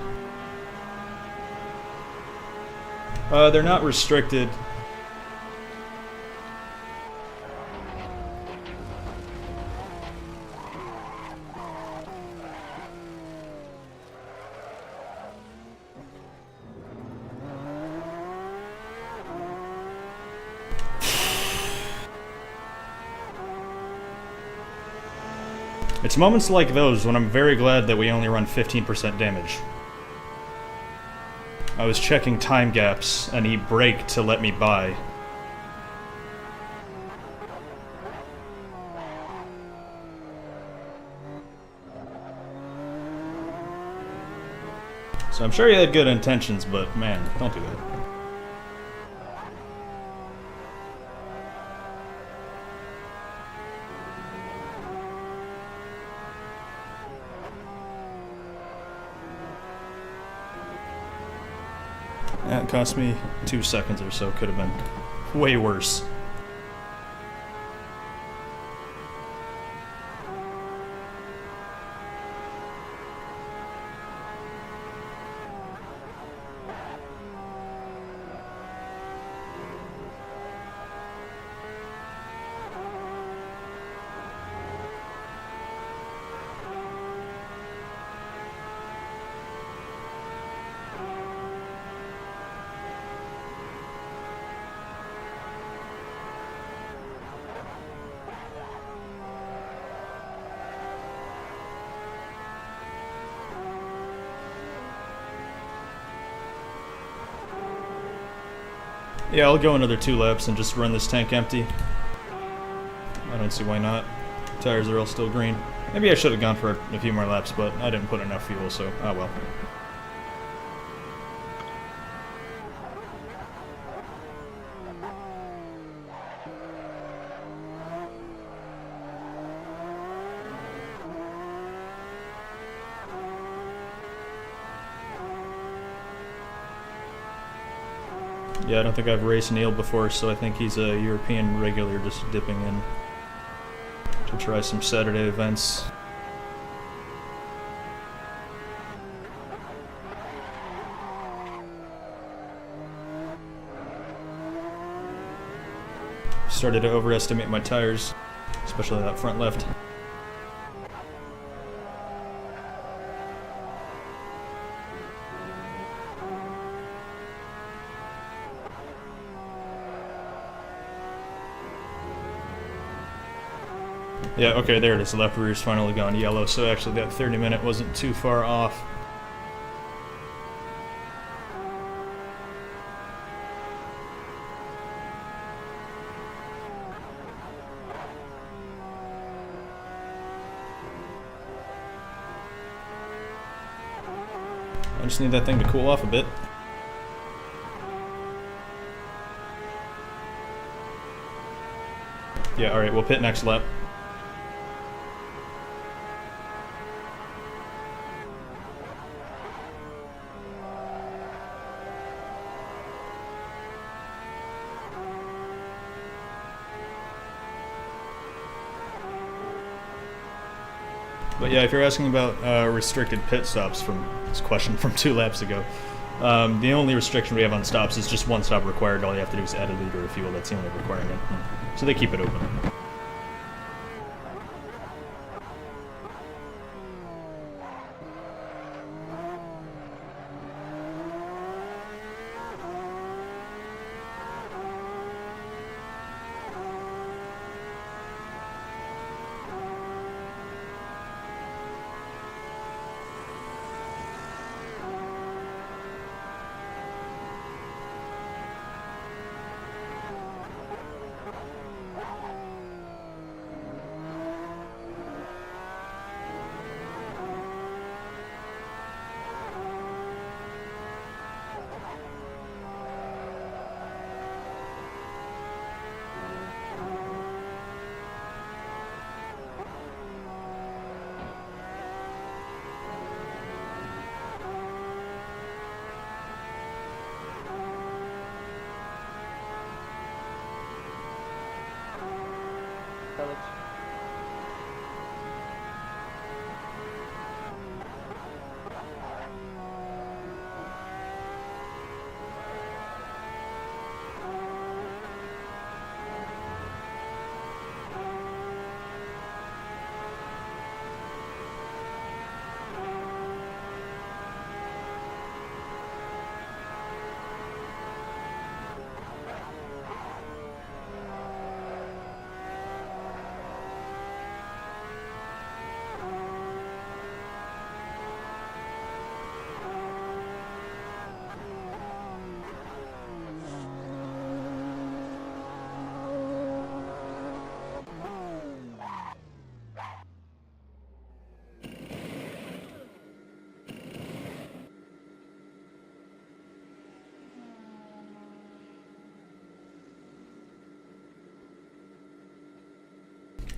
They're not restricted. It's moments like those when I'm very glad that we only run 15% damage. I was checking time gaps, and he braked to let me by. So I'm sure he had good intentions, but man, don't do that. That cost me 2 seconds or so, could have been way worse. Yeah, I'll go another 2 laps and just run this tank empty. I don't see why not. Tires are all still green. Maybe I should have gone for a few more laps, but I didn't put enough fuel, so oh well. Yeah, I don't think I've raced Neil before, so I think he's a European regular just dipping in to try some Saturday events. Started to overestimate my tires, especially that front left. Yeah, okay, there it is. The left rear's finally gone yellow, so actually that 30-minute wasn't too far off. I just need that thing to cool off a bit. Yeah, alright, we'll pit next lap. But yeah, if you're asking about restricted pit stops from this question from 2 laps ago, the only restriction we have on stops is just 1 stop required. All you have to do is add a liter of fuel. That's the only requirement. So they keep it open. Alex.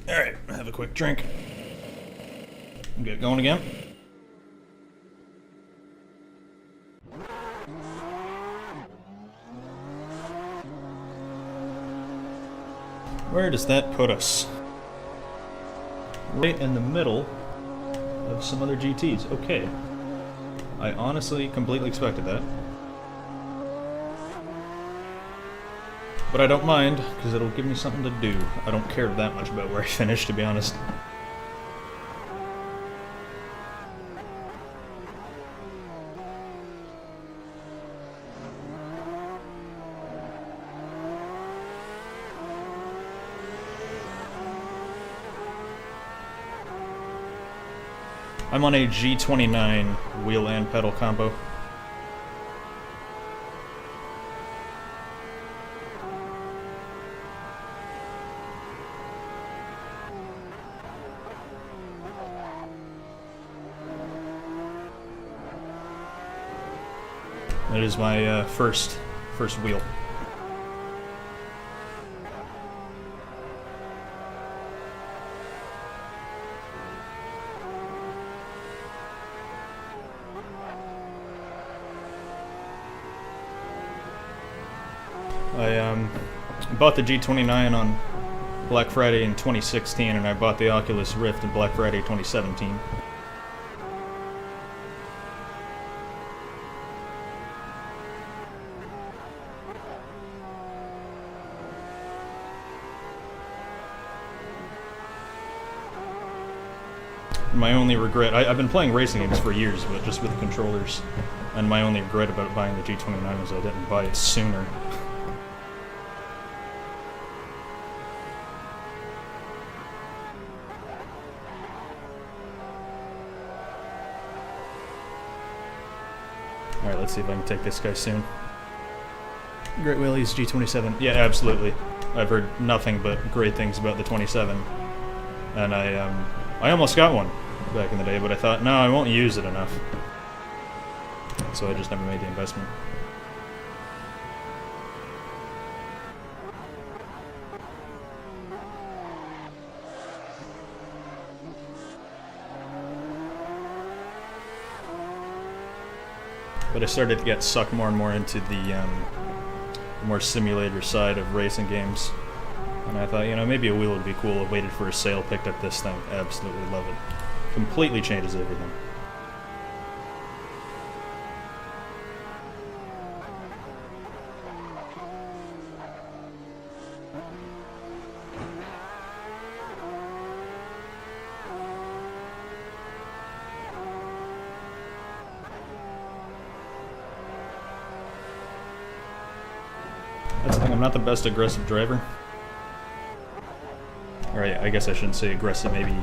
Alright, have a quick drink. Get going again. Where does that put us? Right in the middle of some other GTs. Okay. I honestly completely expected that. But I don't mind, because it'll give me something to do. I don't care that much about where I finish, to be honest. I'm on a G29 wheel and pedal combo. It is my first wheel. I bought the G29 on Black Friday in 2016, and I bought the Oculus Rift in Black Friday 2017. My only regret, I've been playing racing games for years, but just with controllers, and my only regret about buying the G29 was I didn't buy it sooner. Alright, let's see if I can take this guy soon. Great Willys G27. Yeah, absolutely. I've heard nothing but great things about the 27. And I almost got one back in the day, but I thought, no, I won't use it enough. So I just never made the investment. But I started to get sucked more and more into the more simulator side of racing games. And I thought, you know, maybe a wheel would be cool. I waited for a sale, picked up this thing. Absolutely love it. Completely changes everything. That's the thing, I'm not the best aggressive driver. Or I guess I shouldn't say aggressive, maybe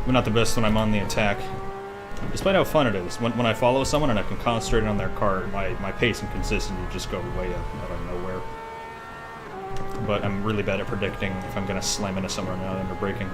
I'm not the best when I'm on the attack. Despite how fun it is, when I follow someone and I can concentrate on their car, my pace and consistency just go way up out of nowhere. But I'm really bad at predicting if I'm going to slam into someone or not under braking.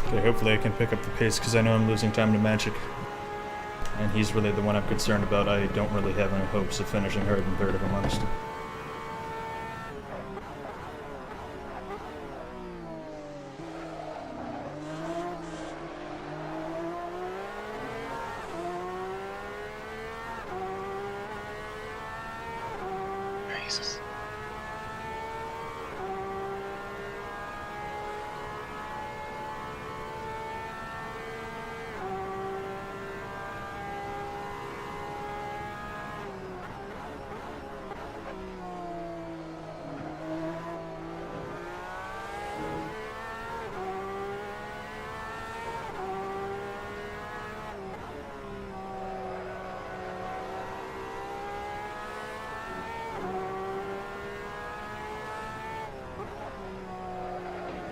Okay, hopefully I can pick up the pace because I know I'm losing time to Magic. And he's really the one I'm concerned about. I don't really have any hopes of finishing higher than third if I'm honest. Jesus.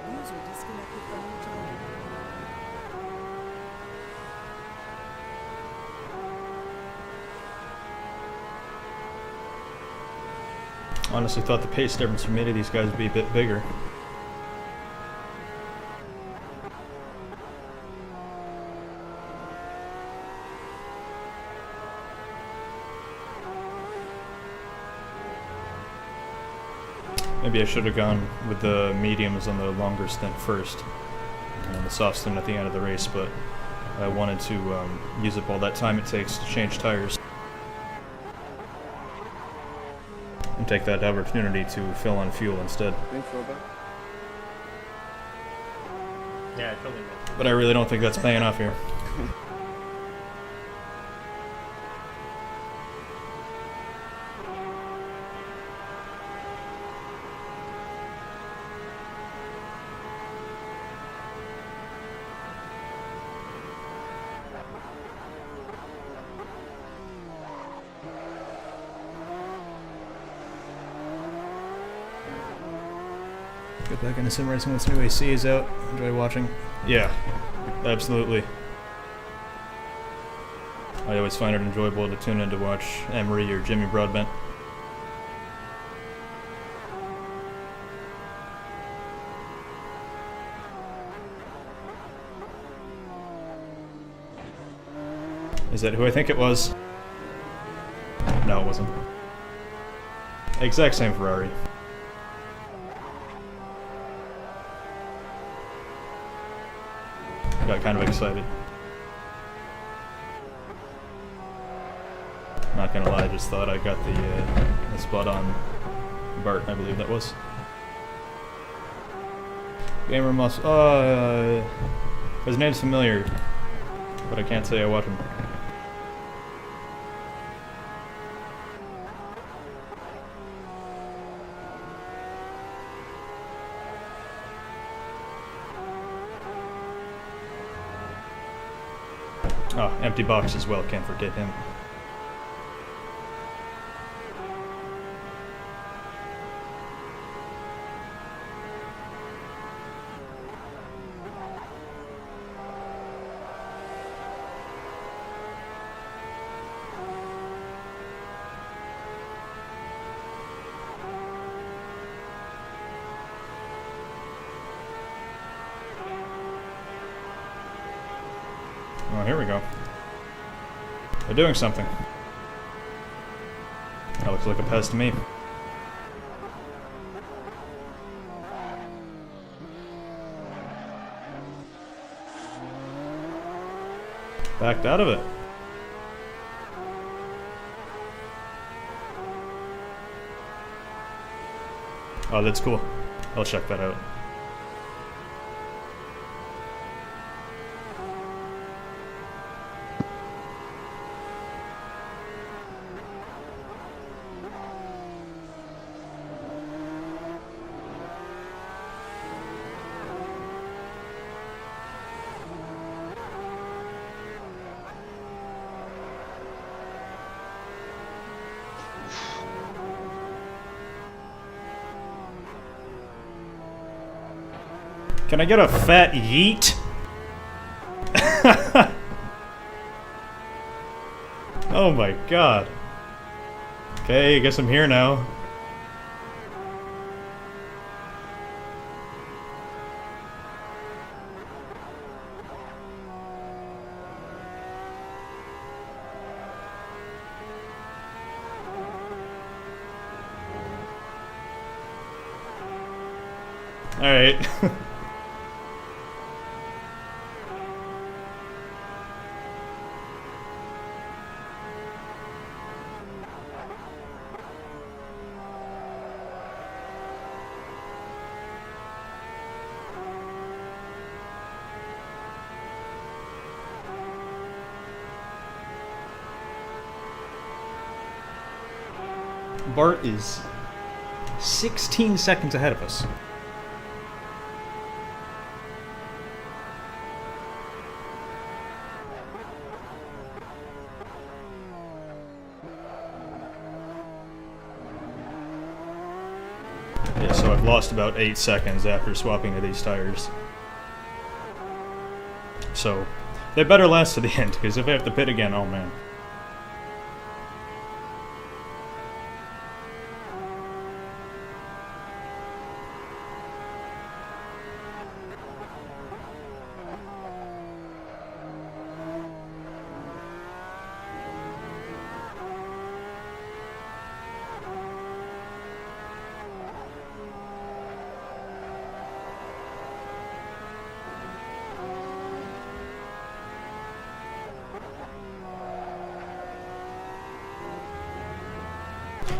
User disconnected from your channel. Honestly thought the pace difference from any of these guys would be a bit bigger. Maybe I should have gone with the mediums on the longer stint first, and the soft stint at the end of the race, but I wanted to use up all that time it takes to change tires. And take that opportunity to fill on fuel instead. Yeah, I totally did. But I really don't think that's paying off here. Get back into sim racing once new AC is out. Enjoy watching. Yeah, absolutely. I always find it enjoyable to tune in to watch Emery or Jimmy Broadbent. Is that who I think it was? No, it wasn't. Exact same Ferrari. Got kind of excited. Not gonna lie, I just thought I got the spot on Bart, I believe that was. Gamer must. His name's familiar, but I can't say I watch him. Oh, empty box as well, can't forget him. Oh, here we go. They're doing something. That looks like a pest to me. Backed out of it. Oh, that's cool. I'll check that out. Can I get a fat yeet? Oh my god. Okay, I guess I'm here now. Alright. Bart is 16 seconds ahead of us. Yeah, so I've lost about 8 seconds after swapping to these tires. So, they better last to the end, because if I have to pit again, oh man.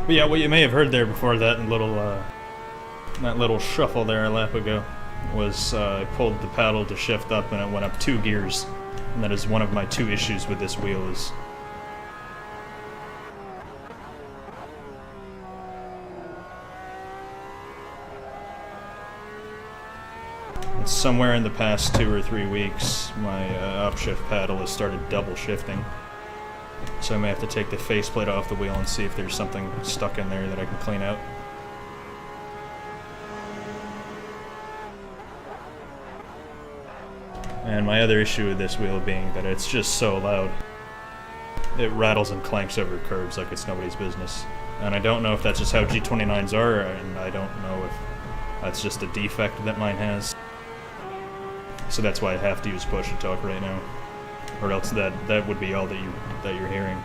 But yeah, what you may have heard there before that little shuffle there a lap ago was I pulled the paddle to shift up and it went up 2 gears. And that is one of my 2 issues with this wheel is somewhere in the past 2 or 3 weeks my upshift paddle has started double shifting. So I may have to take the faceplate off the wheel and see if there's something stuck in there that I can clean out. And my other issue with this wheel being that it's just so loud. It rattles and clanks over curves like it's nobody's business. And I don't know if that's just how G29s are, and I don't know if that's just a defect that mine has. So that's why I have to use push to talk right now. Or else that would be all that you're hearing.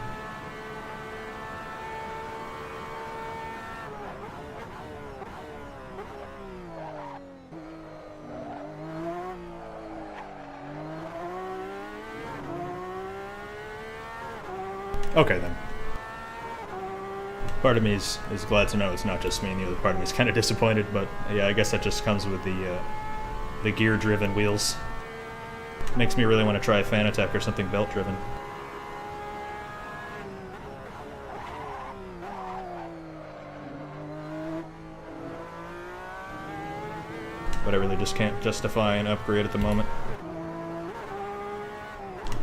Okay then. Part of me is glad to know it's not just me, and the other part of me is kind of disappointed, but yeah, I guess that just comes with the gear-driven wheels. Makes me really want to try a Fanatec or something belt-driven. But I really just can't justify an upgrade at the moment.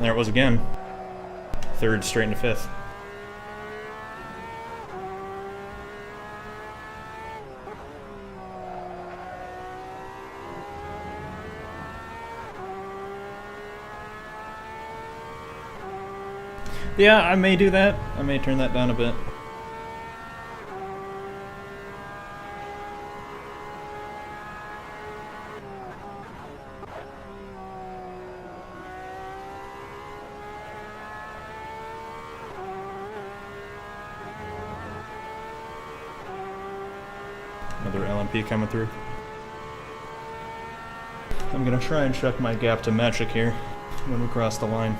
There it was again. Third straight into fifth. Yeah, I may do that. I may turn that down a bit. Another LMP coming through. I'm gonna try and check my gap to metric here when we cross the line.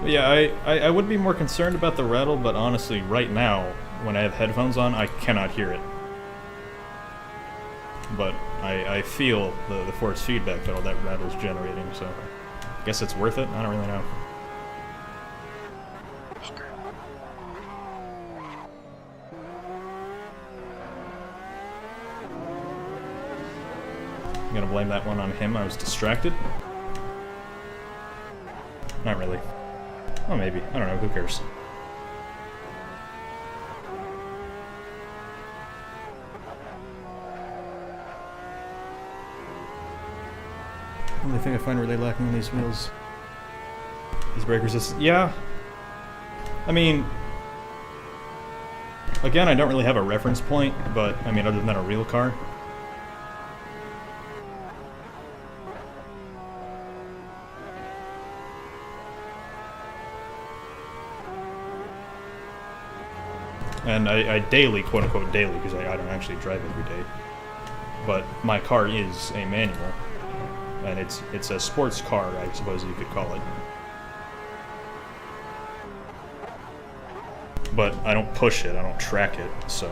Yeah, I would be more concerned about the rattle, but honestly, right now, when I have headphones on, I cannot hear it. But I feel the force feedback that all that rattle's generating, so I guess it's worth it? I don't really know. I'm gonna blame that one on him, I was distracted. Not really. Oh, maybe. I don't know. Who cares? Only thing I find really lacking on these wheels. These brake resistance. Yeah. I mean, again, I don't really have a reference point, but I mean, other than a real car. And I daily, quote-unquote daily, because I don't actually drive every day, but my car is a manual, and it's a sports car, I suppose you could call it. But I don't push it, I don't track it, so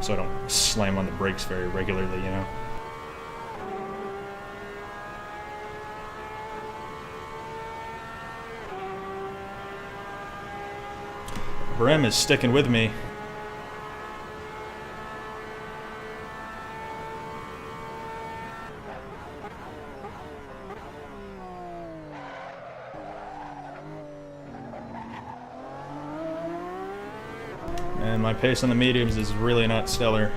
I don't slam on the brakes very regularly, you know? Brem is sticking with me. And my pace on the mediums is really not stellar.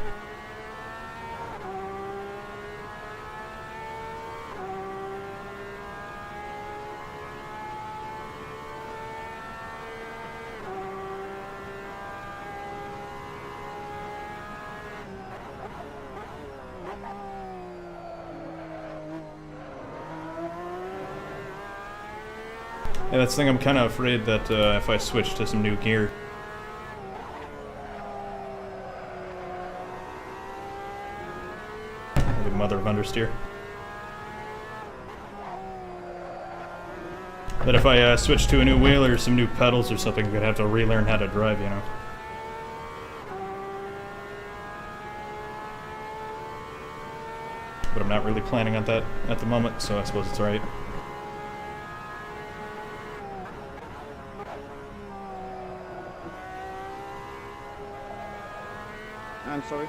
Yeah, that's the thing, I'm kind of afraid that if I switch to some new gear... The mother of understeer. that if I switch to a new wheel or some new pedals or something, I'm gonna have to relearn how to drive, you know. But I'm not really planning on that at the moment, so I suppose it's right. I'm sorry.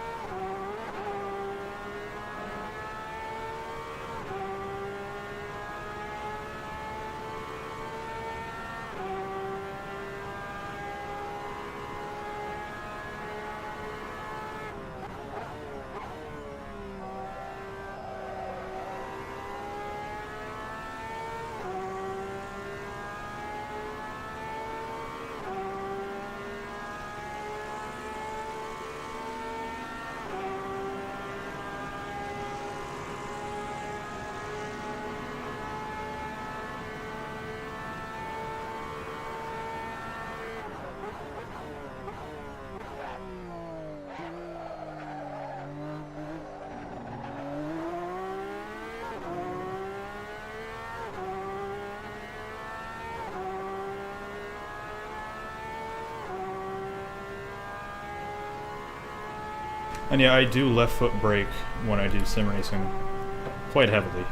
And yeah, I do left foot brake when I do sim racing quite heavily,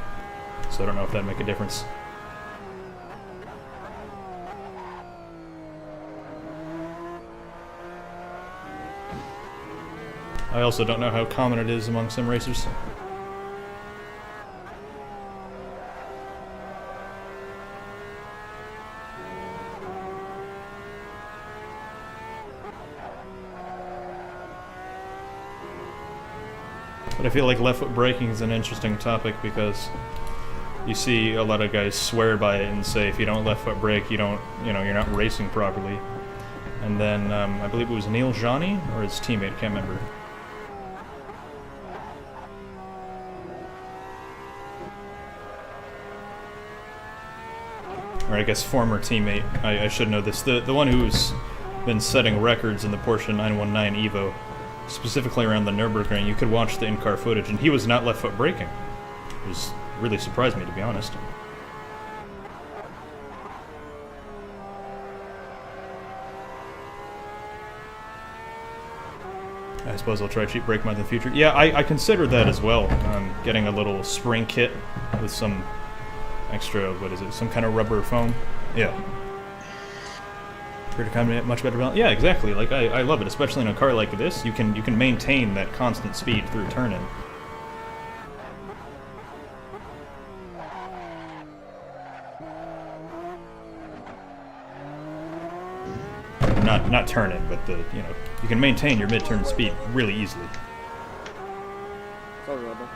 so I don't know if that'd make a difference. I also don't know how common it is among sim racers. But I feel like left foot braking is an interesting topic because you see a lot of guys swear by it and say if you don't left foot brake, you don't, you're not racing properly. And then I believe it was Neil Johnny or his teammate, can't remember. Or I guess former teammate. I should know this. The one who's been setting records in the Porsche 919 Evo. Specifically around the Nürburgring, you could watch the in-car footage, and he was not left foot braking. It was really surprised me, to be honest. I suppose I'll try cheap brake mod in the future. Yeah, I consider that as well. Getting a little spring kit with some extra, what is it, some kind of rubber foam? Yeah. To accommodate much better balance. Yeah, exactly. Like I love it, especially in a car like this. You can maintain that constant speed through turning. Not turning, but you can maintain your mid-turn speed really easily. Sorry, Robert.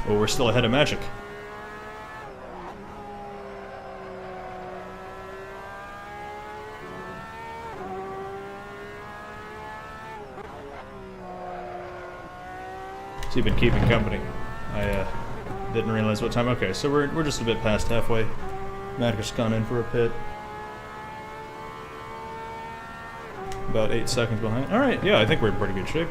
Well, we're still ahead of Magic. So you've been keeping company. I didn't realize what time. Okay, so we're just a bit past halfway. Magic's gone in for a pit. About 8 seconds behind. All right, yeah, I think we're in pretty good shape.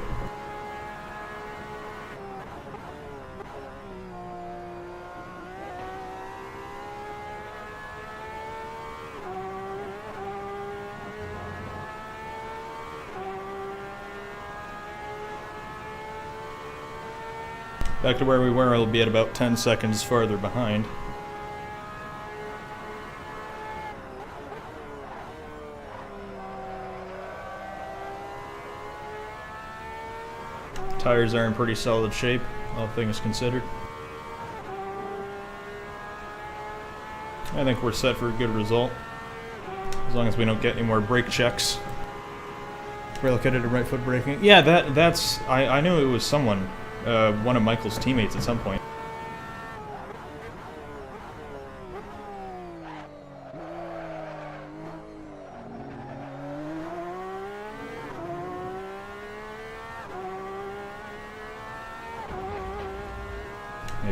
Back to where we were, I'll be at about 10 seconds farther behind. Tires are in pretty solid shape, all things considered. I think we're set for a good result, as long as we don't get any more brake checks. We're located at right foot braking. Yeah, that's I knew it was someone. One of Michael's teammates at some point.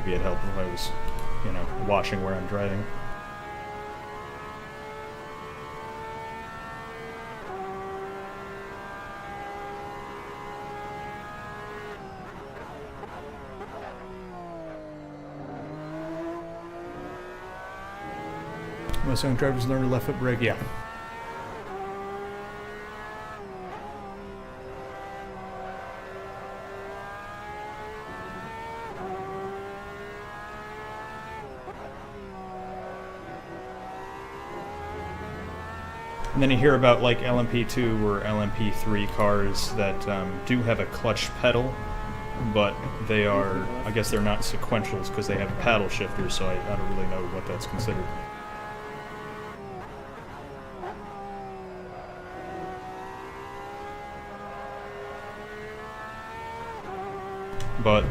maybe it'd help if I was, you know, watching where I'm driving. Most young drivers learn to left foot brake, yeah. And then you hear about like LMP2 or LMP3 cars that do have a clutch pedal, but they are, I guess they're not sequentials because they have paddle shifters, so I don't really know what that's considered. But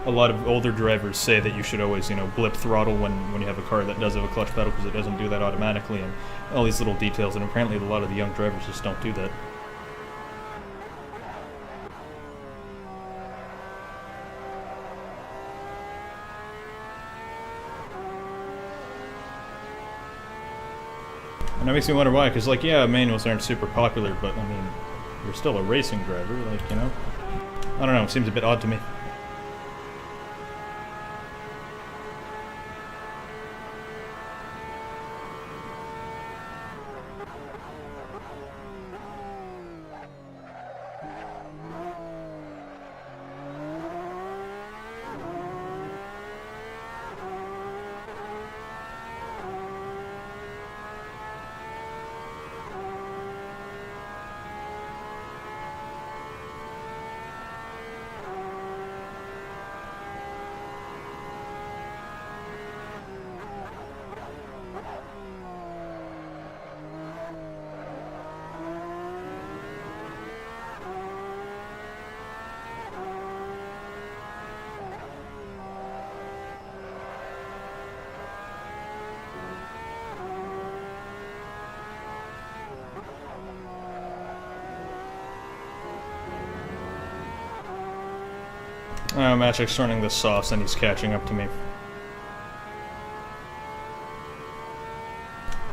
a lot of older drivers say that you should always, you know, blip throttle when you have a car that does have a clutch pedal because it doesn't do that automatically, and all these little details, and apparently a lot of the young drivers just don't do that. And that makes me wonder why, because, like, yeah, manuals aren't super popular, but, I mean, you're still a racing driver, like, you know? I don't know, it seems a bit odd to me. Magic's turning the sauce and he's catching up to me.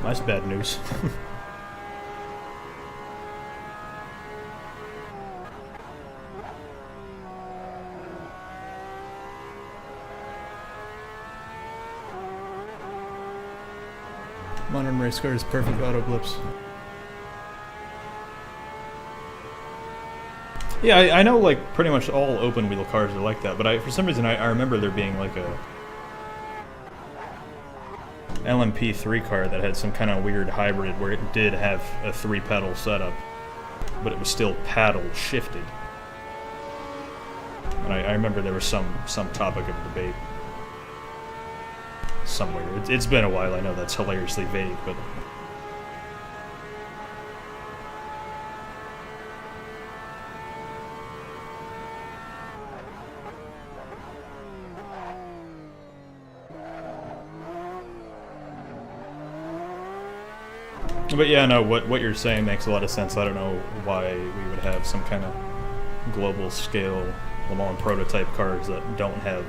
That's bad news. Modern race cars, perfect auto blips. Yeah, I know, like, pretty much all open-wheel cars are like that, but for some reason I remember there being, like, a LMP3 car that had some kind of weird hybrid where it did have a 3-pedal setup, but it was still paddle shifted. And I remember there was some topic of debate somewhere. It's been a while, I know that's hilariously vague, but... But yeah, no, what you're saying makes a lot of sense. I don't know why we would have some kind of global scale Le Mans prototype cars that don't have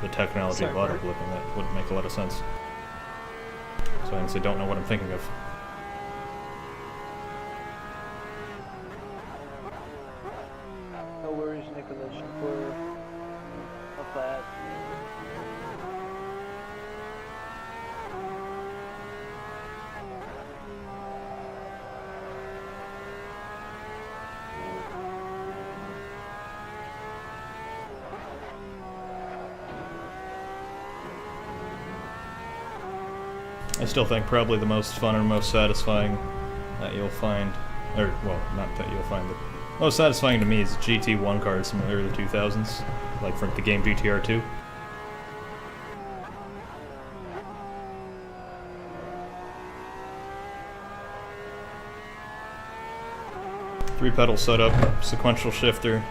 the technology of auto blipping. That wouldn't make a lot of sense. So I honestly don't know what I'm thinking of. No worries, Nicholas. We're not bad. I still think probably the most fun and most satisfying that you'll find, or, well, not that you'll find, but most satisfying to me is GT1 cars from the early 2000s, like from the game GTR 2. Three-pedal setup, sequential shifter.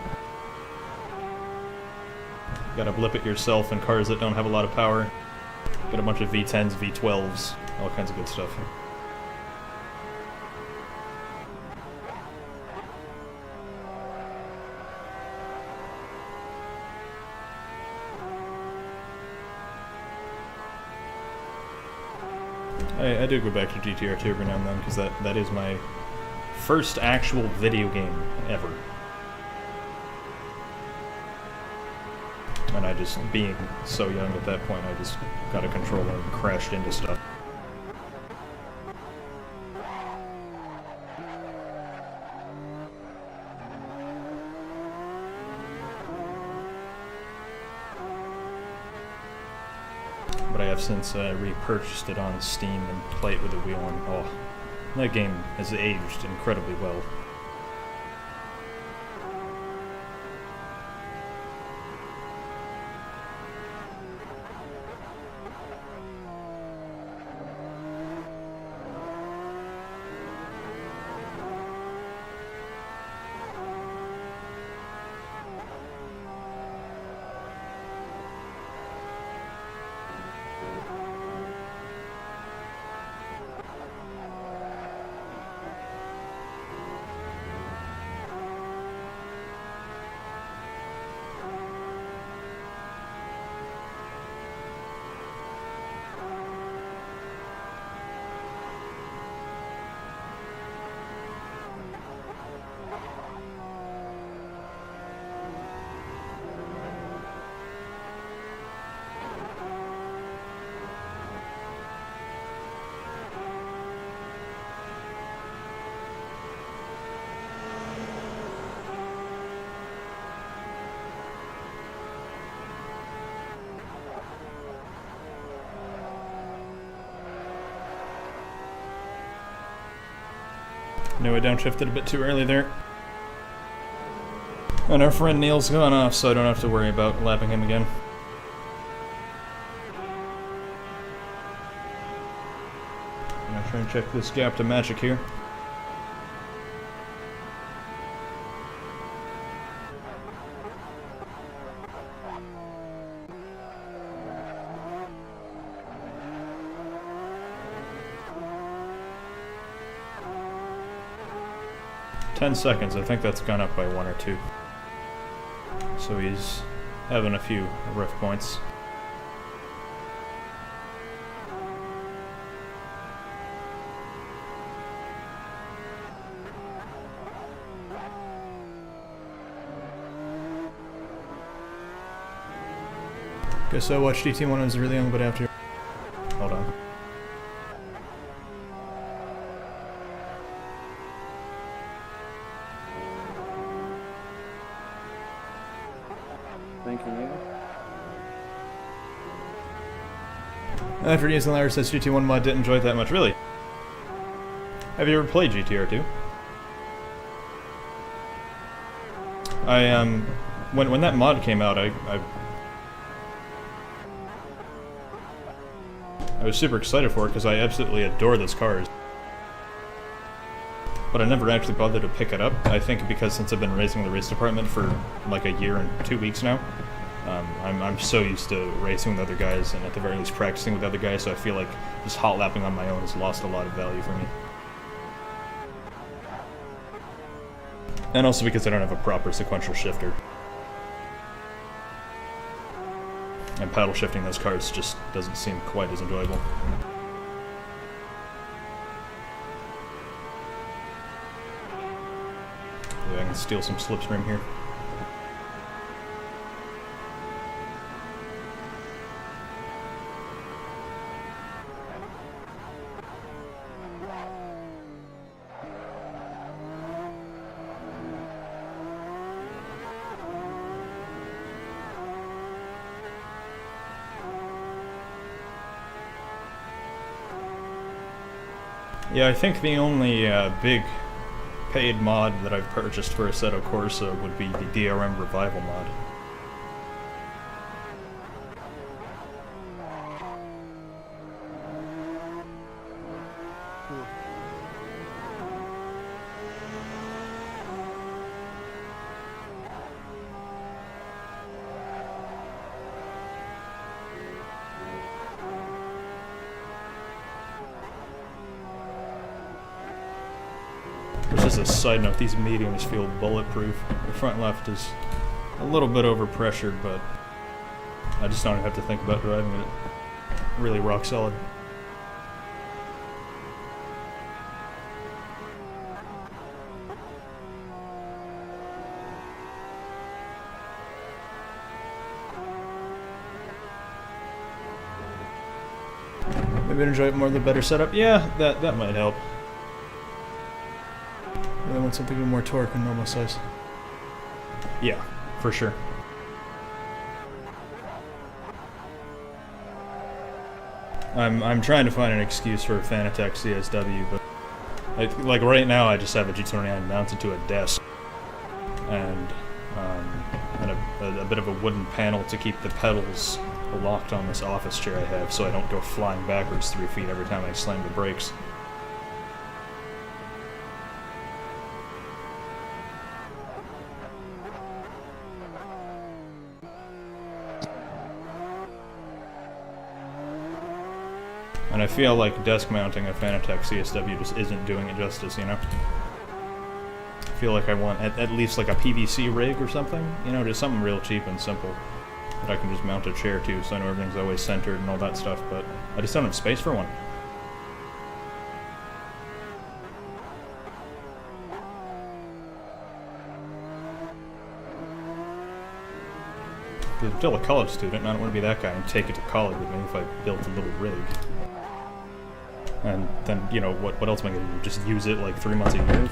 You gotta blip it yourself in cars that don't have a lot of power. Got a bunch of V10s, V12s, all kinds of good stuff. I do go back to GTR2 every now and then, because that is my first actual video game ever. And I just, being so young at that point, I just got a controller and crashed into stuff. But I have since repurchased it on Steam and play it with a wheel, and oh, that game has aged incredibly well. No, I downshifted a bit too early there. And our friend Neil's gone off, so I don't have to worry about lapping him again. I'm gonna try and check this gap to magic here. $10 seconds, I think that's gone up by 1 or 2. So he's having a few rough points. Guess I watched GT1 when I was really young, but after... Hold on. After using Larry says GT1 mod, didn't enjoy it that much. Really? Have you ever played GTR2? When that mod came out, I was super excited for it because I absolutely adore those cars. But I never actually bothered to pick it up. I think because since I've been racing the race department for like a year and 2 weeks now, I'm so used to racing with other guys and at the very least practicing with other guys, so I feel like just hot lapping on my own has lost a lot of value for me. And also because I don't have a proper sequential shifter. And paddle shifting those cars just doesn't seem quite as enjoyable. Maybe I can steal some slipstream here. Yeah, I think the only big paid mod that I've purchased for Assetto Corsa would be the DRM Revival mod. Just as a side note, these mediums feel bulletproof. The front left is a little bit overpressured, but I just don't have to think about driving it. Really rock solid. Maybe enjoy it more the better setup. Yeah, that might help. Really want something with more torque and normal size. Yeah, for sure. I'm trying to find an excuse for a Fanatec CSW, but like right now I just have a G29 mounted to a desk and a bit of a wooden panel to keep the pedals locked on this office chair I have, so I don't go flying backwards 3 feet every time I slam the brakes. And I feel like desk mounting a Fanatec CSW just isn't doing it justice, you know? I feel like I want at least like a PVC rig or something, you know, just something real cheap and simple that I can just mount a chair to so I know everything's always centered and all that stuff, but I just don't have space for one. I'm still a college student and I don't want to be that guy and take it to college with me if I built a little rig. And then, you know, what else am I going to do? Just use it like 3 months a year?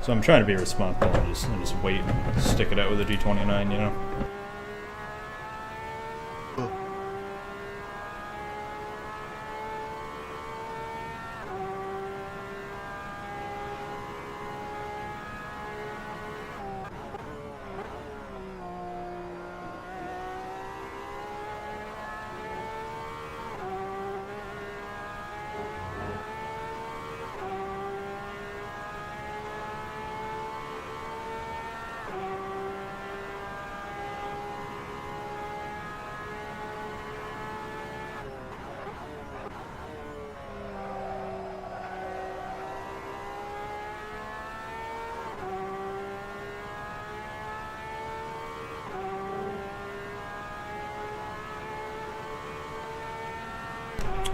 So I'm trying to be responsible and just wait and stick it out with a G29, you know?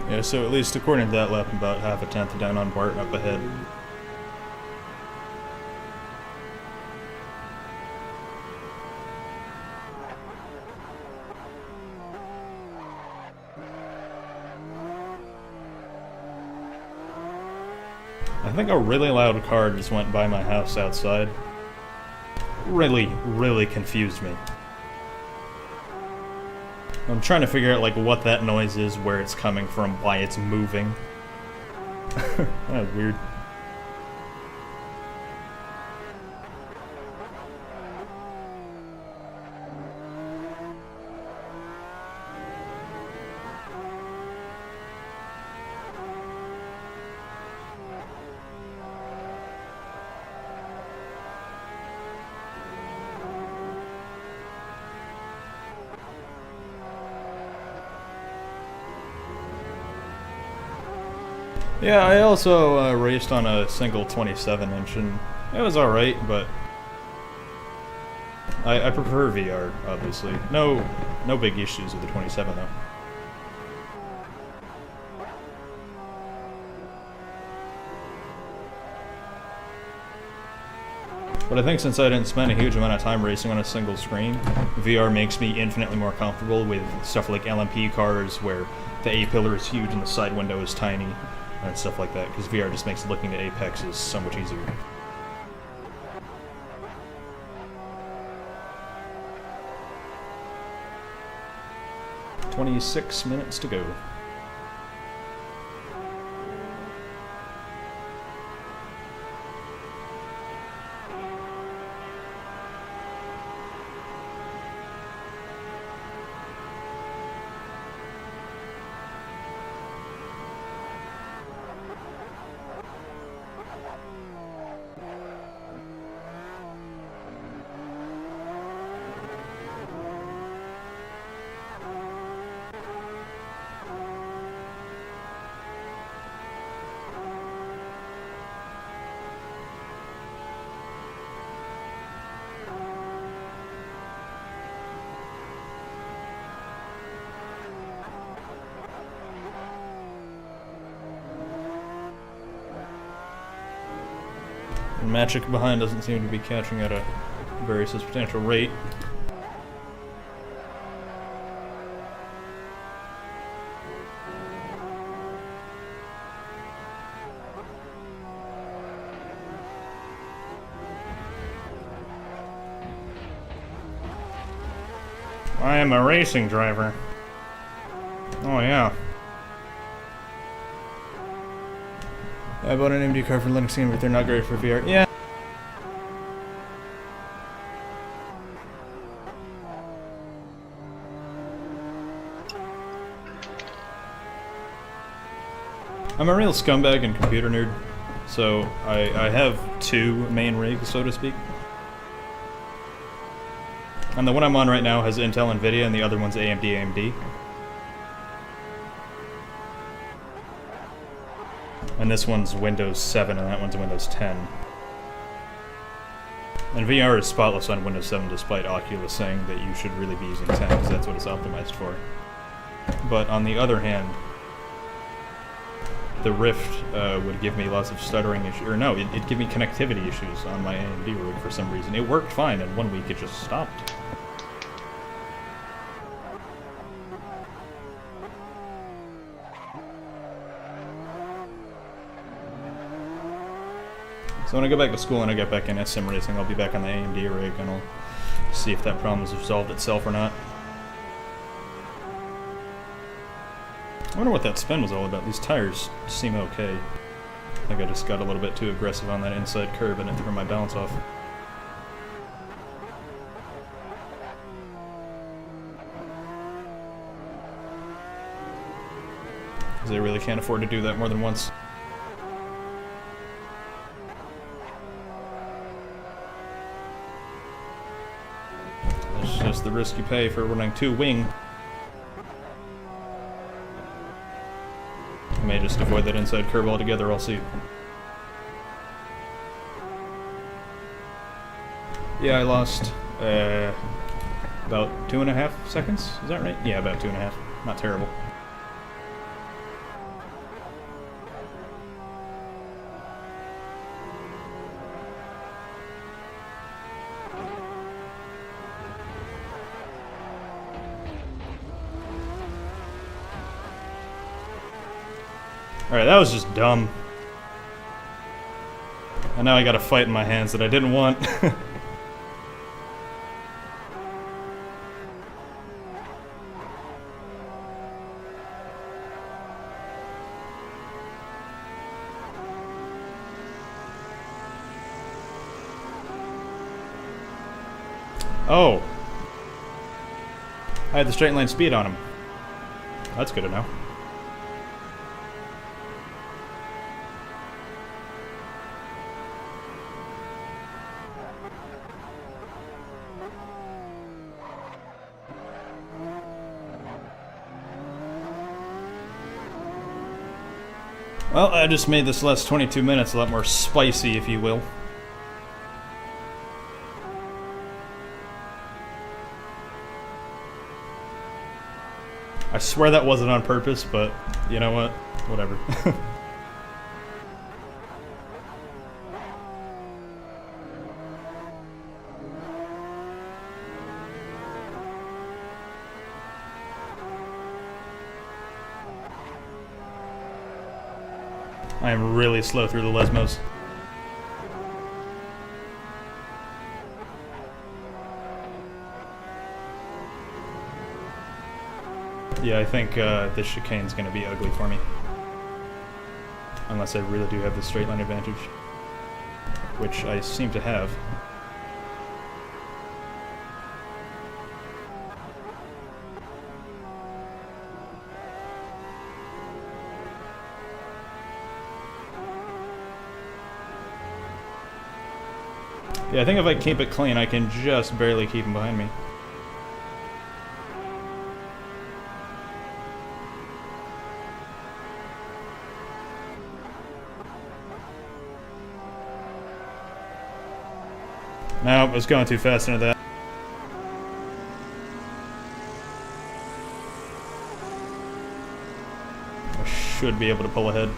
Yeah, so at least according to that lap, I'm about half a tenth down on Bart up ahead. I think a really loud car just went by my house outside. Really confused me. I'm trying to figure out like what that noise is, where it's coming from, why it's moving. That was weird. Yeah, I also raced on a single 27-inch, and it was alright, but I prefer VR, obviously. No big issues with the 27, though. But I think since I didn't spend a huge amount of time racing on a single screen, VR makes me infinitely more comfortable with stuff like LMP cars, where the A-pillar is huge and the side window is tiny, and stuff like that, because VR just makes looking at apexes so much easier. "26 minutes to go." And Magic behind doesn't seem to be catching at a very substantial rate. I am a racing driver. Oh yeah. I bought an AMD card for Linux game, but they're not great for VR. Yeah. I'm a real scumbag and computer nerd, so I have two main rigs, so to speak. And the one I'm on right now has Intel, Nvidia, and the other one's AMD. And this one's Windows 7, and that one's Windows 10. And VR is spotless on Windows 7, despite Oculus saying that you should really be using 10, because that's what it's optimized for. But on the other hand, the Rift would give me lots of stuttering issues, or no, it'd give me connectivity issues on my AMD rig for some reason. It worked fine, and 1 week it just stopped. So when I go back to school and I get back in sim racing, I'll be back on the AMD rig, and I'll see if that problem has resolved itself or not. I wonder what that spin was all about. These tires seem okay. I think I just got a little bit too aggressive on that inside curve and it threw my balance off. Because I really can't afford to do that more than once. That's just the risk you pay for running two wing. I may just avoid that inside curve altogether, I'll see. Yeah, I lost about 2.5 seconds, is that right? Yeah, about 2.5. Not terrible. Alright, that was just dumb. And now I got a fight in my hands that I didn't want. Oh! I had the straight line speed on him. That's good to know. Well, I just made this last 22 minutes a lot more spicy, if you will. I swear that wasn't on purpose, but you know what? Whatever. I am really slow through the Lesmos. Yeah, I think this chicane's gonna be ugly for me. Unless I really do have the straight line advantage. Which I seem to have. Yeah, I think if I keep it clean, I can just barely keep him behind me. No, I was going too fast into that. I should be able to pull ahead.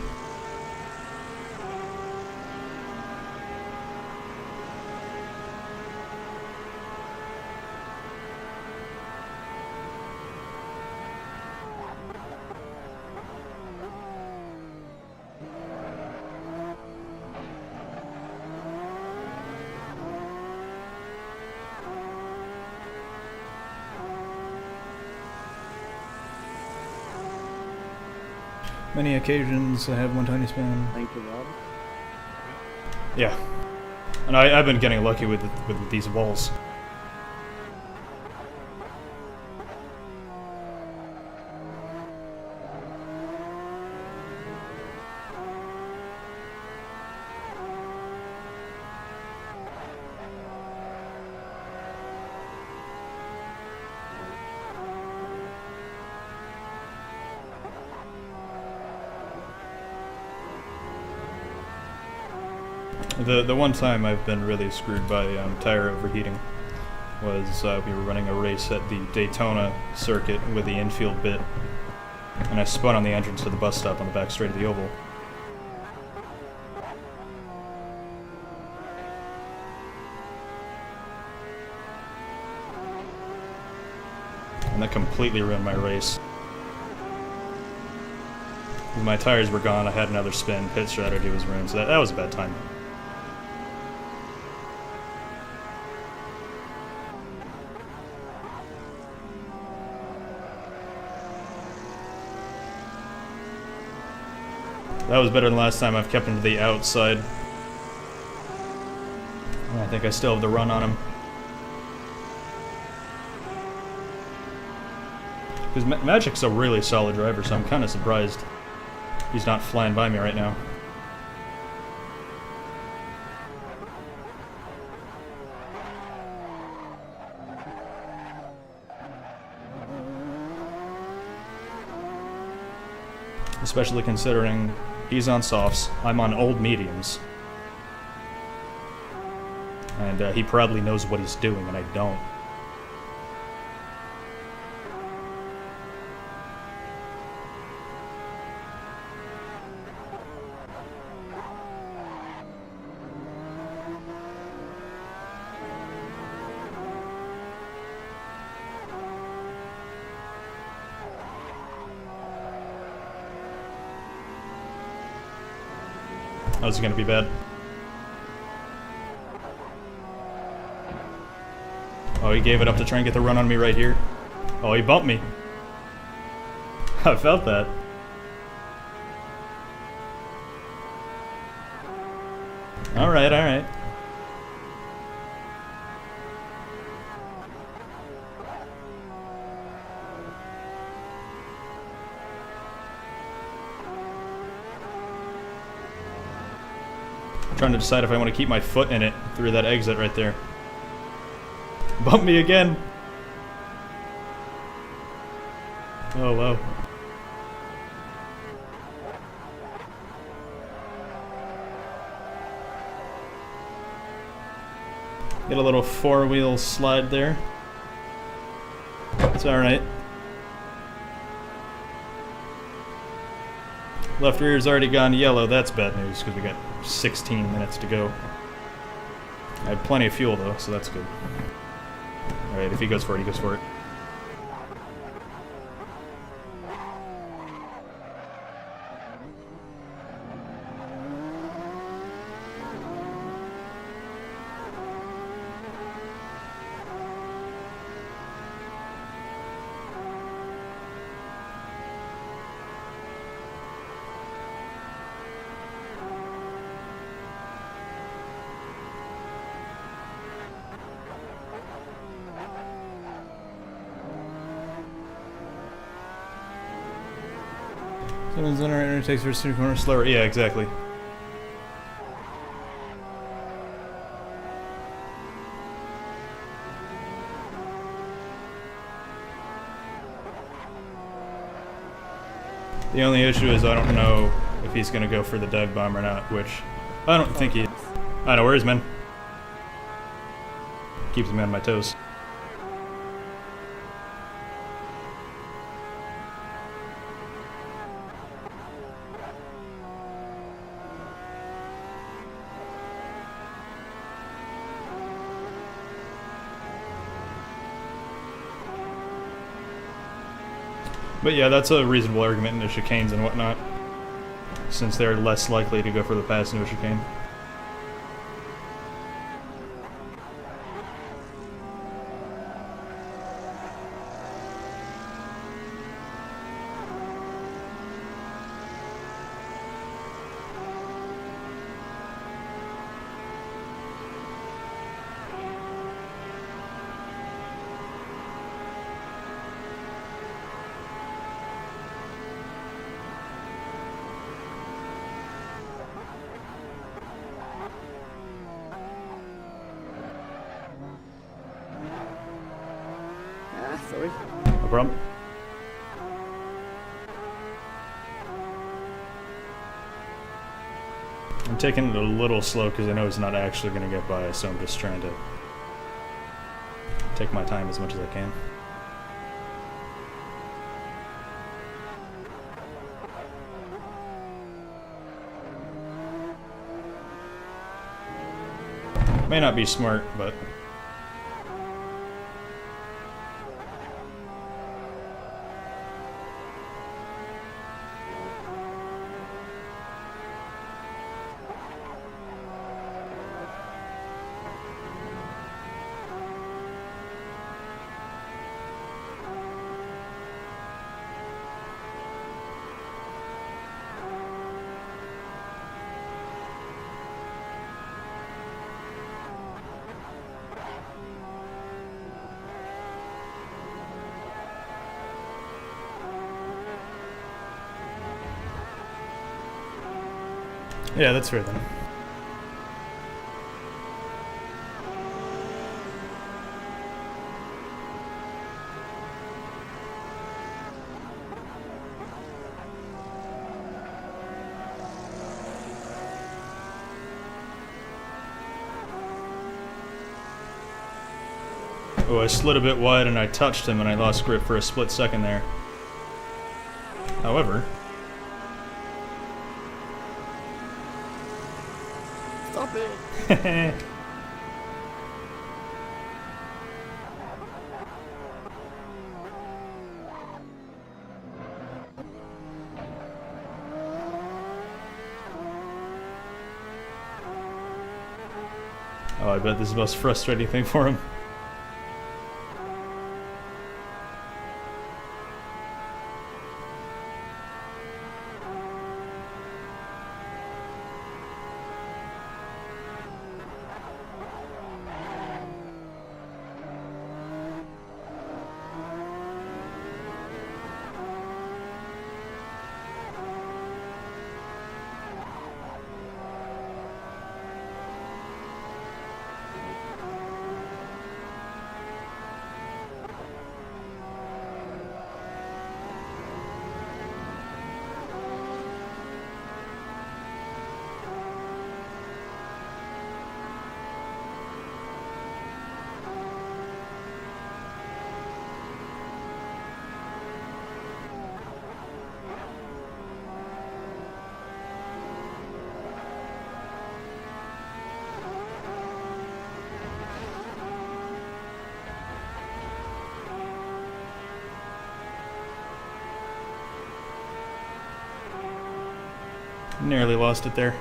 Many occasions I have one tiny spin. Thank you, Rob. Yeah. And I've been getting lucky with these walls. The one time I've been really screwed by tire overheating was we were running a race at the Daytona circuit with the infield bit, and I spun on the entrance to the bus stop on the back straight of the oval. And that completely ruined my race. When my tires were gone, I had another spin, pit strategy was ruined, so that was a bad time. That was better than last time. I've kept him to the outside. I think I still have the run on him. Because Magic's a really solid driver, so I'm kind of surprised he's not flying by me right now. Especially considering he's on softs, I'm on old mediums. And he probably knows what he's doing, and I don't. That was gonna be bad. Oh, he gave it up to try and get the run on me right here. Oh, he bumped me. I felt that. Alright, alright. Trying to decide if I want to keep my foot in it through that exit right there. Bump me again. Oh wow. Get a little four-wheel slide there. It's alright. Left rear's already gone yellow. That's bad news because we got 16 minutes to go. I had plenty of fuel though, so that's good. Alright, if he goes for it, he goes for it. Someone's on our inner takes first 2 corners slower. Yeah, exactly. The only issue is I don't know if he's gonna go for the dive bomb or not, which I don't think he. I know where is, man. Keeps me on my toes. But yeah, that's a reasonable argument into chicanes and whatnot, since they're less likely to go for the pass into a chicane. problem. I'm taking it a little slow because I know he's not actually going to get by, so I'm just trying to take my time as much as I can. May not be smart, but... Yeah, that's fair then. Oh, I slid a bit wide and I touched him and I lost grip for a split second there. However... Stop it! Oh, I bet this is the most frustrating thing for him. Nearly lost it there.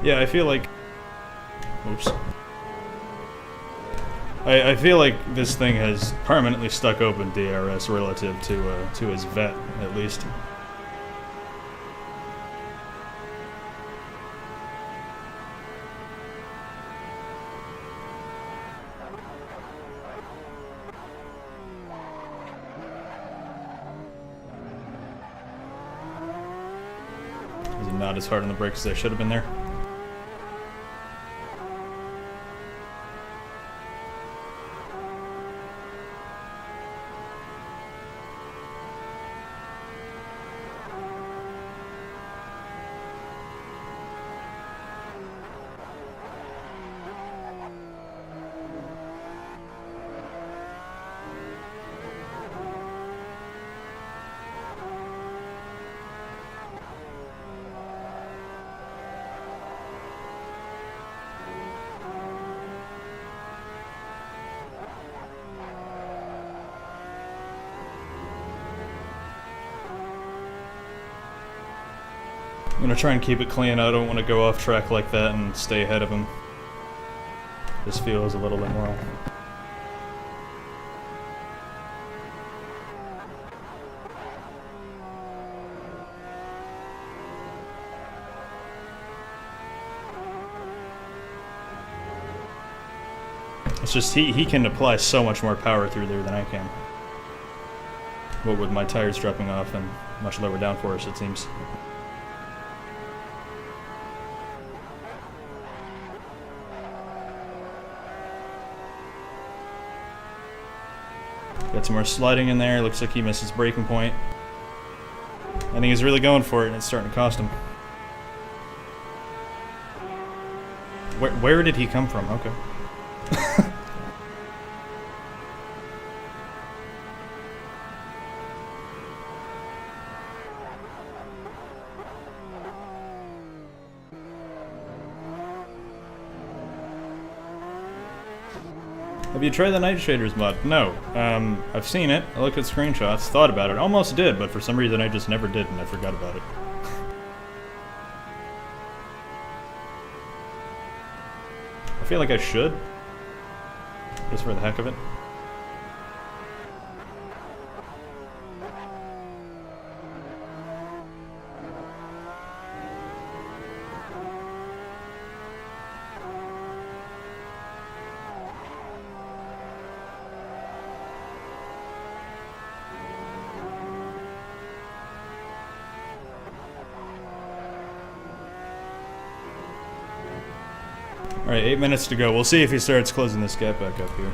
Yeah, I feel like... Oops. I feel like this thing has permanently stuck open DRS relative to his vet, at least. Not as hard on the brakes as I should have been there. I'm gonna try and keep it clean. I don't want to go off track like that and stay ahead of him. This feels a little immoral. It's just he can apply so much more power through there than I can. What with my tires dropping off and much lower downforce, it seems. Got some more sliding in there. Looks like he missed his braking point. I think he's really going for it, and it's starting to cost him. Where did he come from? Okay. Have you tried the Night Shaders mod? No. I've seen it. I looked at screenshots, thought about it, almost did, but for some reason I just never did and I forgot about it. I feel like I should. Just for the heck of it. Alright, 8 minutes to go. We'll see if he starts closing this gap back up here.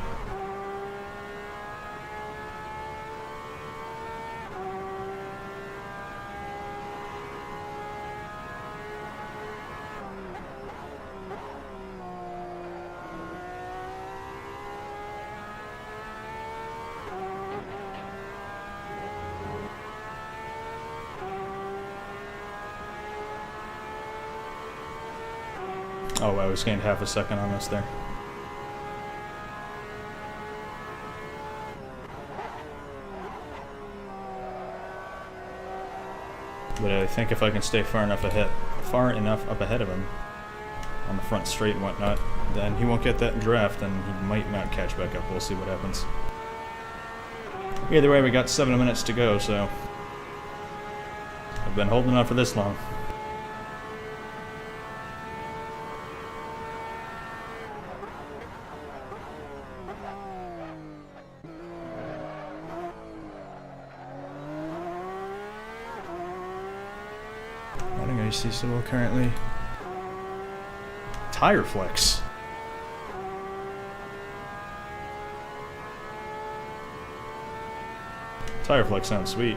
Oh, I was gained half a second on us there. But I think if I can stay far enough up ahead of him on the front straight and whatnot, then he won't get that draft and he might not catch back up. We'll see what happens. Either way, we got 7 minutes to go, so I've been holding on for this long. Still currently. Tire flex. Tire flex sounds sweet.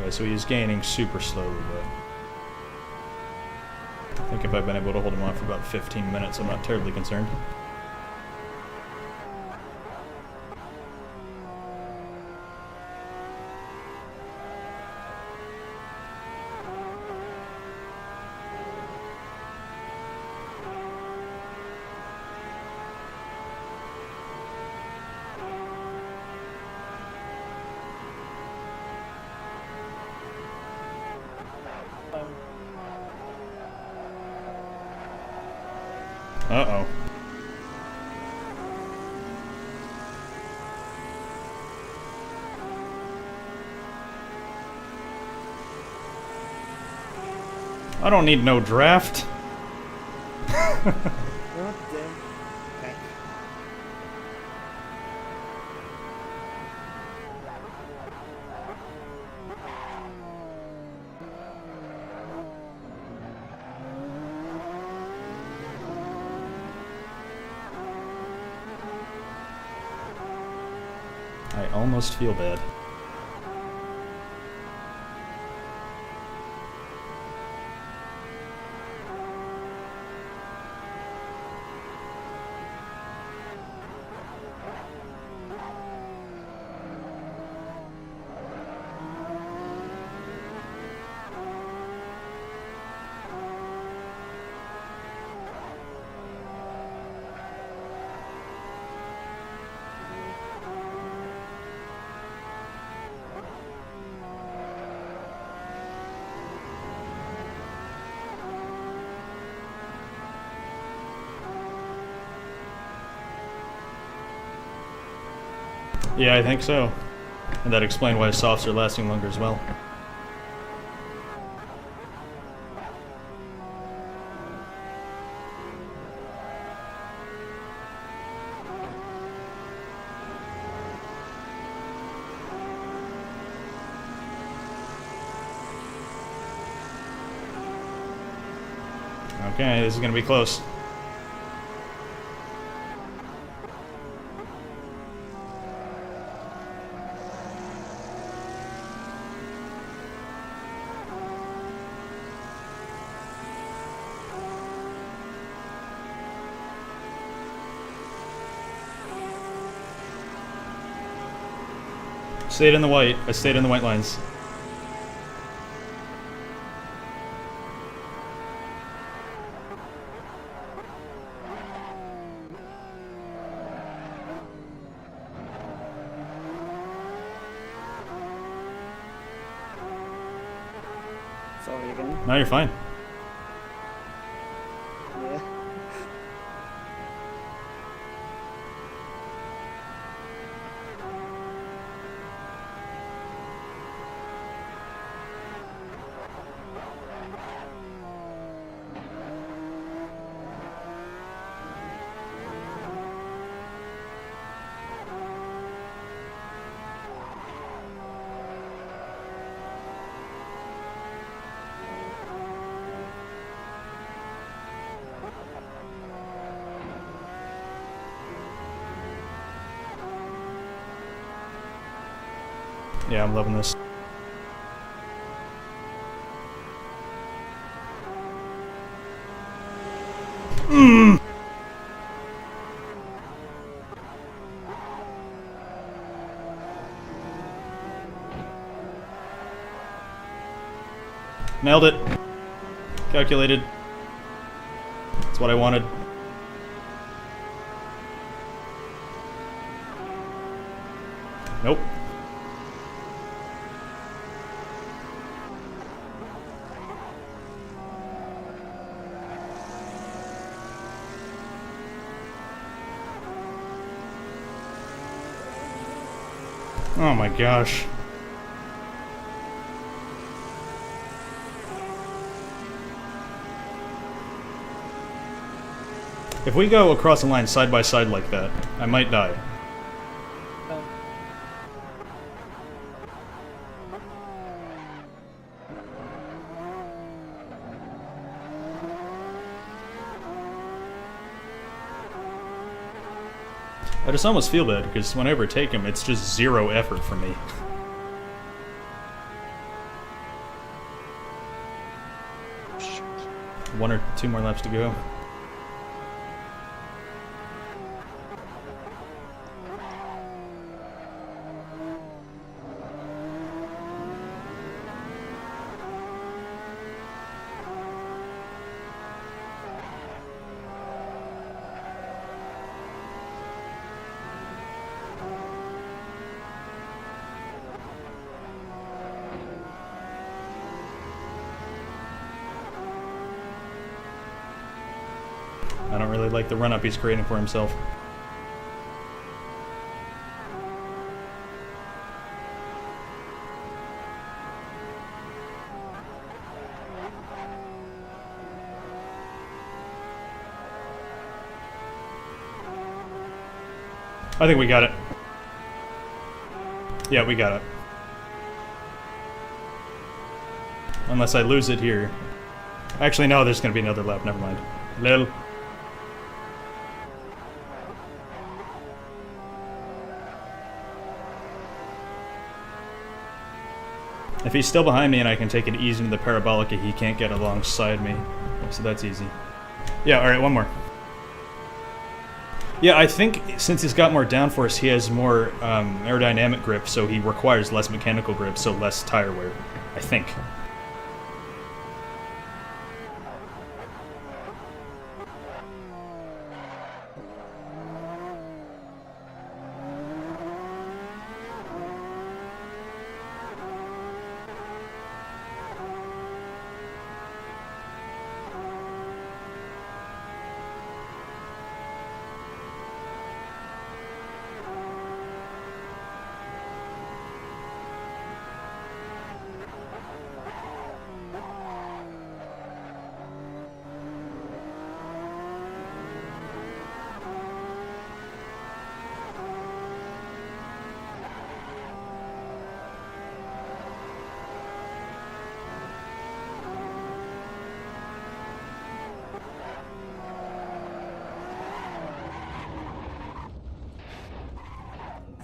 Okay, so he's gaining super slowly, but I think if I've been able to hold him on for about 15 minutes, I'm not terribly concerned. Uh-oh. I don't need no draft. God damn. Heck. I almost feel bad. Yeah, I think so. And that explained why softs are lasting longer as well. Okay, this is gonna be close. Stayed in the white. I stayed in the white lines. Sorry again. No, you're fine. Yeah. Yeah, I'm loving this. Nailed it. Calculated. That's what I wanted. Nope. Oh my gosh. If we go across the line side by side like that, I might die. I just almost feel bad, because whenever I take him, it's just zero effort for me. One or two more laps to go. I don't really like the run-up he's creating for himself. I think we got it. Yeah, we got it. Unless I lose it here. Actually, no, there's gonna be another lap, never mind. Lil. If he's still behind me and I can take it easy into the parabolica, he can't get alongside me. So that's easy. Yeah, alright, one more. Yeah, I think since he's got more downforce, he has more aerodynamic grip, so he requires less mechanical grip, so less tire wear. I think.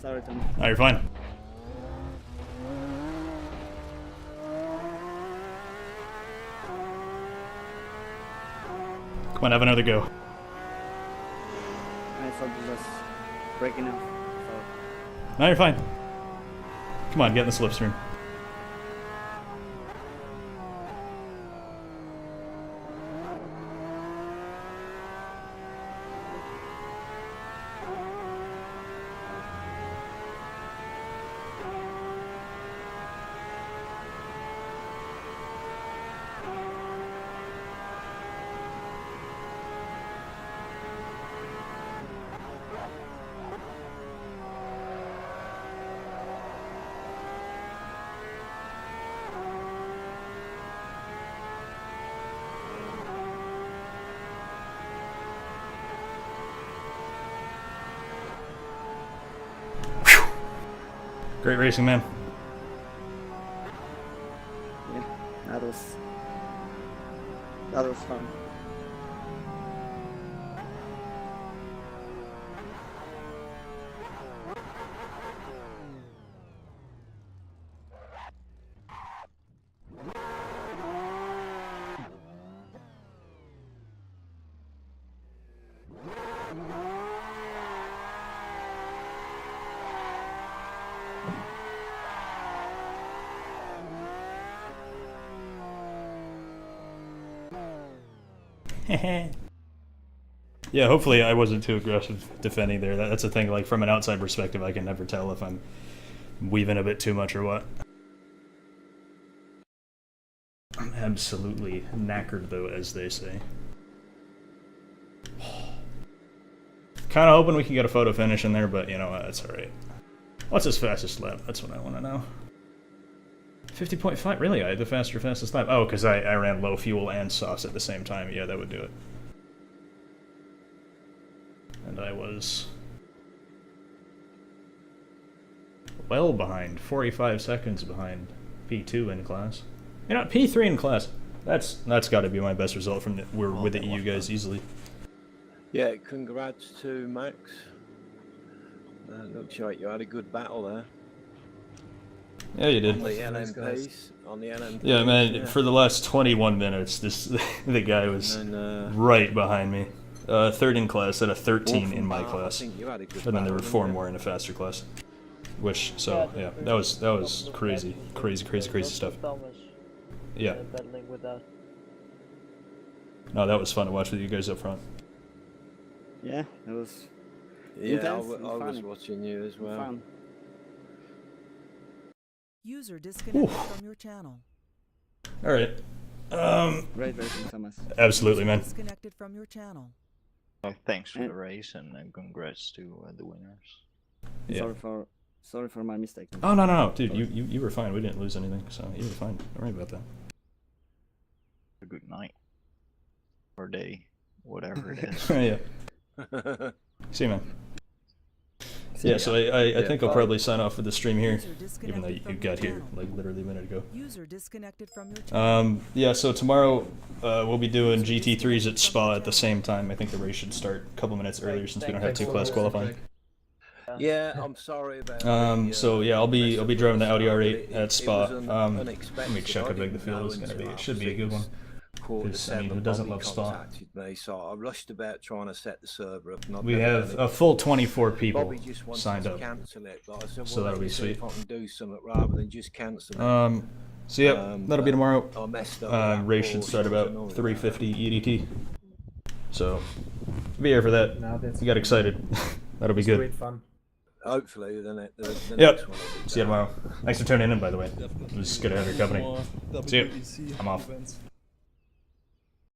Sorry, Tom. No, you're fine. Come on, have another go. I thought it was breaking off. No, you're fine. Come on, get in the slipstream. Great racing, man. Yeah, that was fun. Yeah, hopefully I wasn't too aggressive defending there. That's the thing, like, from an outside perspective, I can never tell if I'm weaving a bit too much or what. I'm absolutely knackered, though, as they say. Kind of hoping we can get a photo finish in there, but, you know, that's alright. What's his fastest lap? That's what I want to know. 50.5? Really? I had the fastest lap? Oh, because I ran low fuel and sauce at the same time. Yeah, that would do it. And I was well behind, 45 seconds behind P2 in class. You know, P3 in class. That's got to be my best result from the, we're with the EU guys easily. Yeah, congrats to Max. Looks like you had a good battle there. Yeah, you did. On the LMPs. On the LMPs. Yeah, man. Yeah. For the last 21 minutes, the guy was right behind me. Third in class, at a 13 in my class, and then there were 4 more in a faster class. Which, so yeah, that was crazy stuff. Yeah. No, that was fun to watch with you guys up front. Yeah, it was. Yeah, intense I was watching you as well. Fun. User disconnected from your channel. All right. Great racing, Thomas. Absolutely, man. Disconnected from your channel. Thanks for the race and congrats to the winners. Yeah. Sorry for my mistake. Oh no, dude, you were fine. We didn't lose anything, so you were fine. Don't worry about that. A good night or day, whatever it is. Yeah. See you, man. Yeah, so I think I'll probably sign off for the stream here, even though you got here like literally a minute ago. User disconnected from your channel. Yeah, so tomorrow we'll be doing GT3s at Spa at the same time. I think the race should start a couple minutes earlier since we don't have 2 class qualifying. Yeah, I'm sorry about so yeah, I'll be driving the Audi R8 at Spa. Let me check how big the field is gonna be. It should be a good one. Because, I mean, who doesn't love Spa? Me, so I rushed about trying to set the server up. We have a full 24 people signed up, said, so that'll be sweet. If I can do something rather than just cancel it. So yeah, that'll be tomorrow. I messed up race should start about 3:50 EDT. So be here for that. You got excited. That'll be good. Great fun. Hopefully, the Yep. next one will be See you tomorrow. Thanks for tuning in, by the way. It was good to have your company. See you. I'm off.